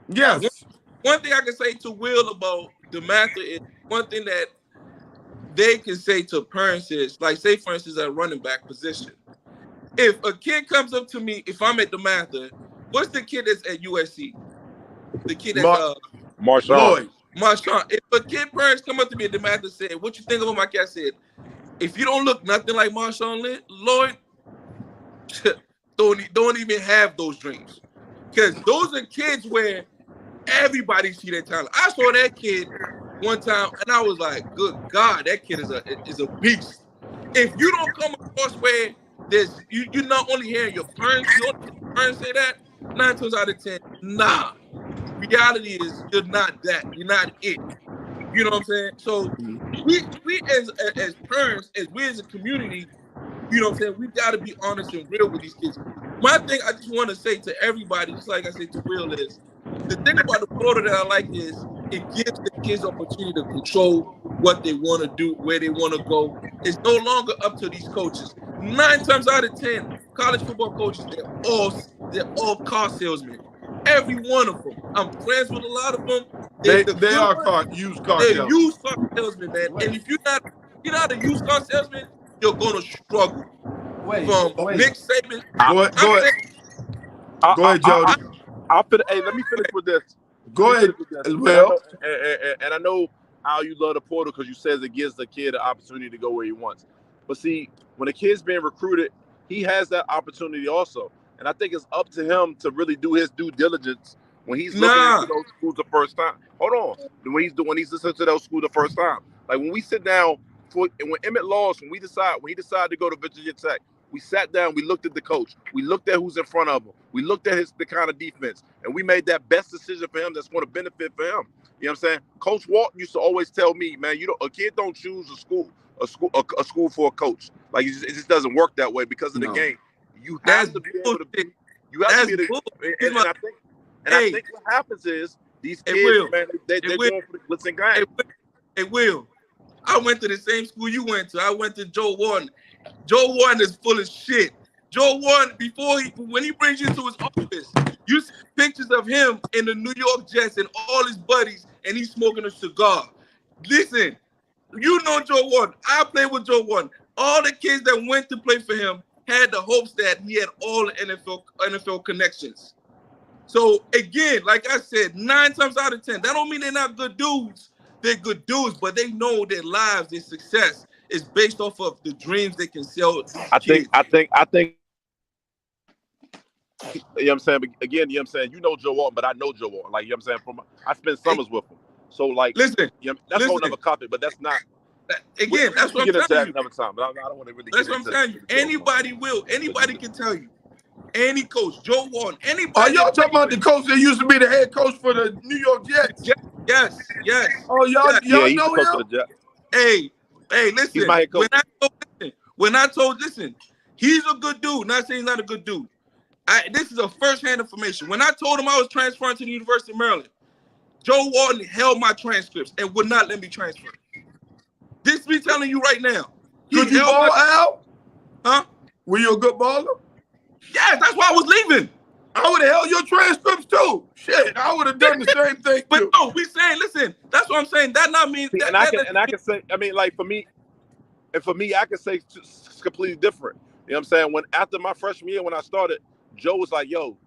Yes. One thing I can say to Will about the Mather is one thing that they can say to parents is, like, say for instance at running back position. If a kid comes up to me, if I'm at the Mather, what's the kid that's at USC? The kid that's Marshawn. Marshawn. If a kid parents come up to me at the Mather and say, "What you think about my kid?" I said, if you don't look nothing like Marshawn Lloyd, don't even have those dreams. Because those are kids where everybody see their talent. I saw that kid one time and I was like, good God, that kid is a beast. If you don't come across where there's you're not only hearing your parents say that, 9 times out of 10, nah. Reality is you're not that. You're not it. You know what I'm saying? So we as parents, as we as a community, you know what I'm saying, we gotta be honest and real with these kids. My thing I just want to say to everybody, just like I said to Will, is the thing about the portal that I like is it gives the kids opportunity to control what they want to do, where they want to go. It's no longer up to these coaches. 9 times out of 10, college football coaches, they're all car salesmen. Every one of them. I'm friends with a lot of them. They are used car salesmen. They're used car salesmen, man. And if you're not a used car salesman, you're gonna struggle. Wait. Nick Saban. Go ahead, Jody. Hey, let me finish with this. Go ahead, Will. And I know how you love the portal because you says it gives the kid an opportunity to go where he wants. But see, when a kid's being recruited, he has that opportunity also. And I think it's up to him to really do his due diligence when he's looking into those schools the first time. Hold on. When he's listening to those schools the first time. Like when we sit down, when Emmett Laws, when he decided to go to Virginia Tech, we sat down, we looked at the coach, we looked at who's in front of him, we looked at the kind of defense, and we made that best decision for him that's going to benefit for him. You know what I'm saying? Coach Walton used to always tell me, man, a kid don't choose a school for a coach. Like it just doesn't work that way because of the game. You have to be able to be. You have to be able to. I think what happens is these kids, man, they're going for the glitz and glam. Hey, Will, I went to the same school you went to. I went to Joe Warren. Joe Warren is full of shit. Joe Warren, when he brings you to his office, you see pictures of him in the New York Jets and all his buddies, and he's smoking a cigar. Listen, you know Joe Warren. I played with Joe Warren. All the kids that went to play for him had the hopes that he had all the NFL connections. So again, like I said, 9 times out of 10, that don't mean they're not good dudes. They're good dudes, but they know their lives, their success is based off of the dreams they can sell. I think. You know what I'm saying? But again, you know what I'm saying? You know Joe Walton, but I know Joe Walton. Like, you know what I'm saying? I spent summers with him. So, like, listen, that's a whole nother topic, but that's not. Again, that's what I'm telling you. Another time, but I don't want to really. That's what I'm telling you. Anybody can tell you. Any coach, Joe Warren, anybody. Are y'all talking about the coach that used to be the head coach for the New York Jets? Yes. Oh, y'all know him? Hey, listen. He's my head coach. Listen, he's a good dude. Not saying he's not a good dude. This is a first-hand information. When I told him I was transferring to the University of Maryland, Joe Warren held my transcripts and would not let me transfer. This me telling you right now. Could you ball out? Huh? Were you a good baller? Yes, that's why I was leaving. I would have held your transcripts too. Shit, I would have done the same thing But too. no, we saying, listen, that's what I'm saying. That not mean See, that, and I can say, I mean, like for me, I can say it's completely different. You know what I'm saying? When after my freshman year, when I started, Joe was like, "Yo,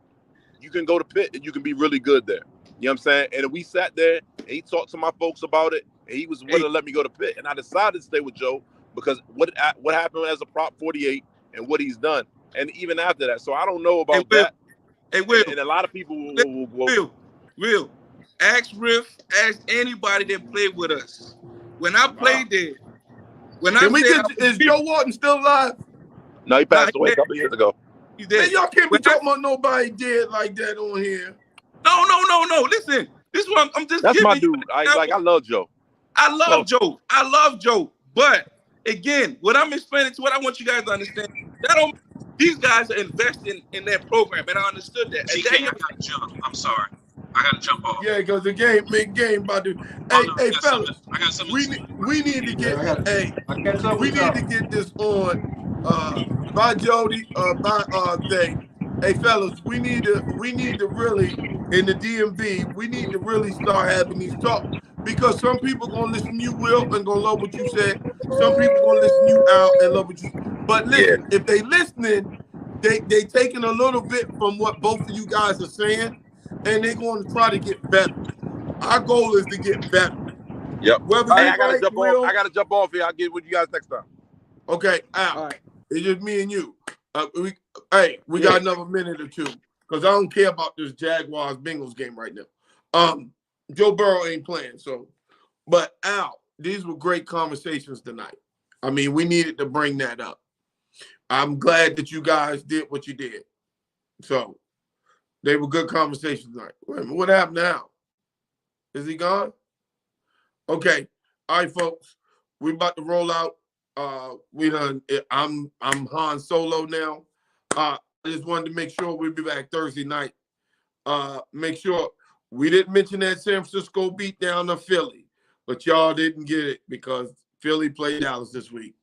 you can go to Pitt and you can be really good there." You know what I'm saying? And we sat there and he talked to my folks about it, and he was willing to let me go to Pitt. And I decided to stay with Joe because what happened as a Prop 48 and what he's done, and even after that. So I don't know about that. Hey, Will, and a lot of people will Will, ask Riff, ask anybody that played with us. When I played there, Is Joe Wharton still alive? No, he passed away a couple years ago. He's dead. Man, y'all can't be talking about nobody dead like that on here. No. Listen, this is what I'm just. That's my giving dude. you I love Joe. I love Joe. But again, what I'm explaining to what I want you guys to understand, that don't. These guys are investing in their program, and I understood that. GK, I gotta jump. I'm sorry. I gotta jump off. Yeah, because the game about to. Hey, fellas, I got something. we need to get. We need to get this on. By Jody, by thing. Hey, fellas, we need to really in the DMV. We need to really start having these talks because some people gonna listen to you, Will, and gonna love what you said. Some people gonna listen to you out and love what you. But listen, if they listening, they taking a little bit from what both of you guys are saying, and they're going to try to get better. Our goal is to get better. Yep. Whether I gotta jump off. I gotta jump off here. I'll get with you guys next time. Okay, Al. All right. It's just me and you. We got another minute or two because I don't care about this Jaguars Bengals game right now. Joe Burrow ain't playing, so. But Al, these were great conversations tonight. I mean, we needed to bring that up. I'm glad that you guys did what you did. So they were good conversations tonight. Wait a minute, what happened now? Is he gone? Okay. All right, folks. We're about to roll out. I'm Han Solo now. I just wanted to make sure we'll be back Thursday night. Make sure we didn't mention that San Francisco beat down to Philly, but y'all didn't get it because Philly played Dallas this week.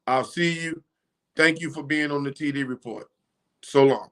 I'll see you. Thank you for being on the TD Report. So long.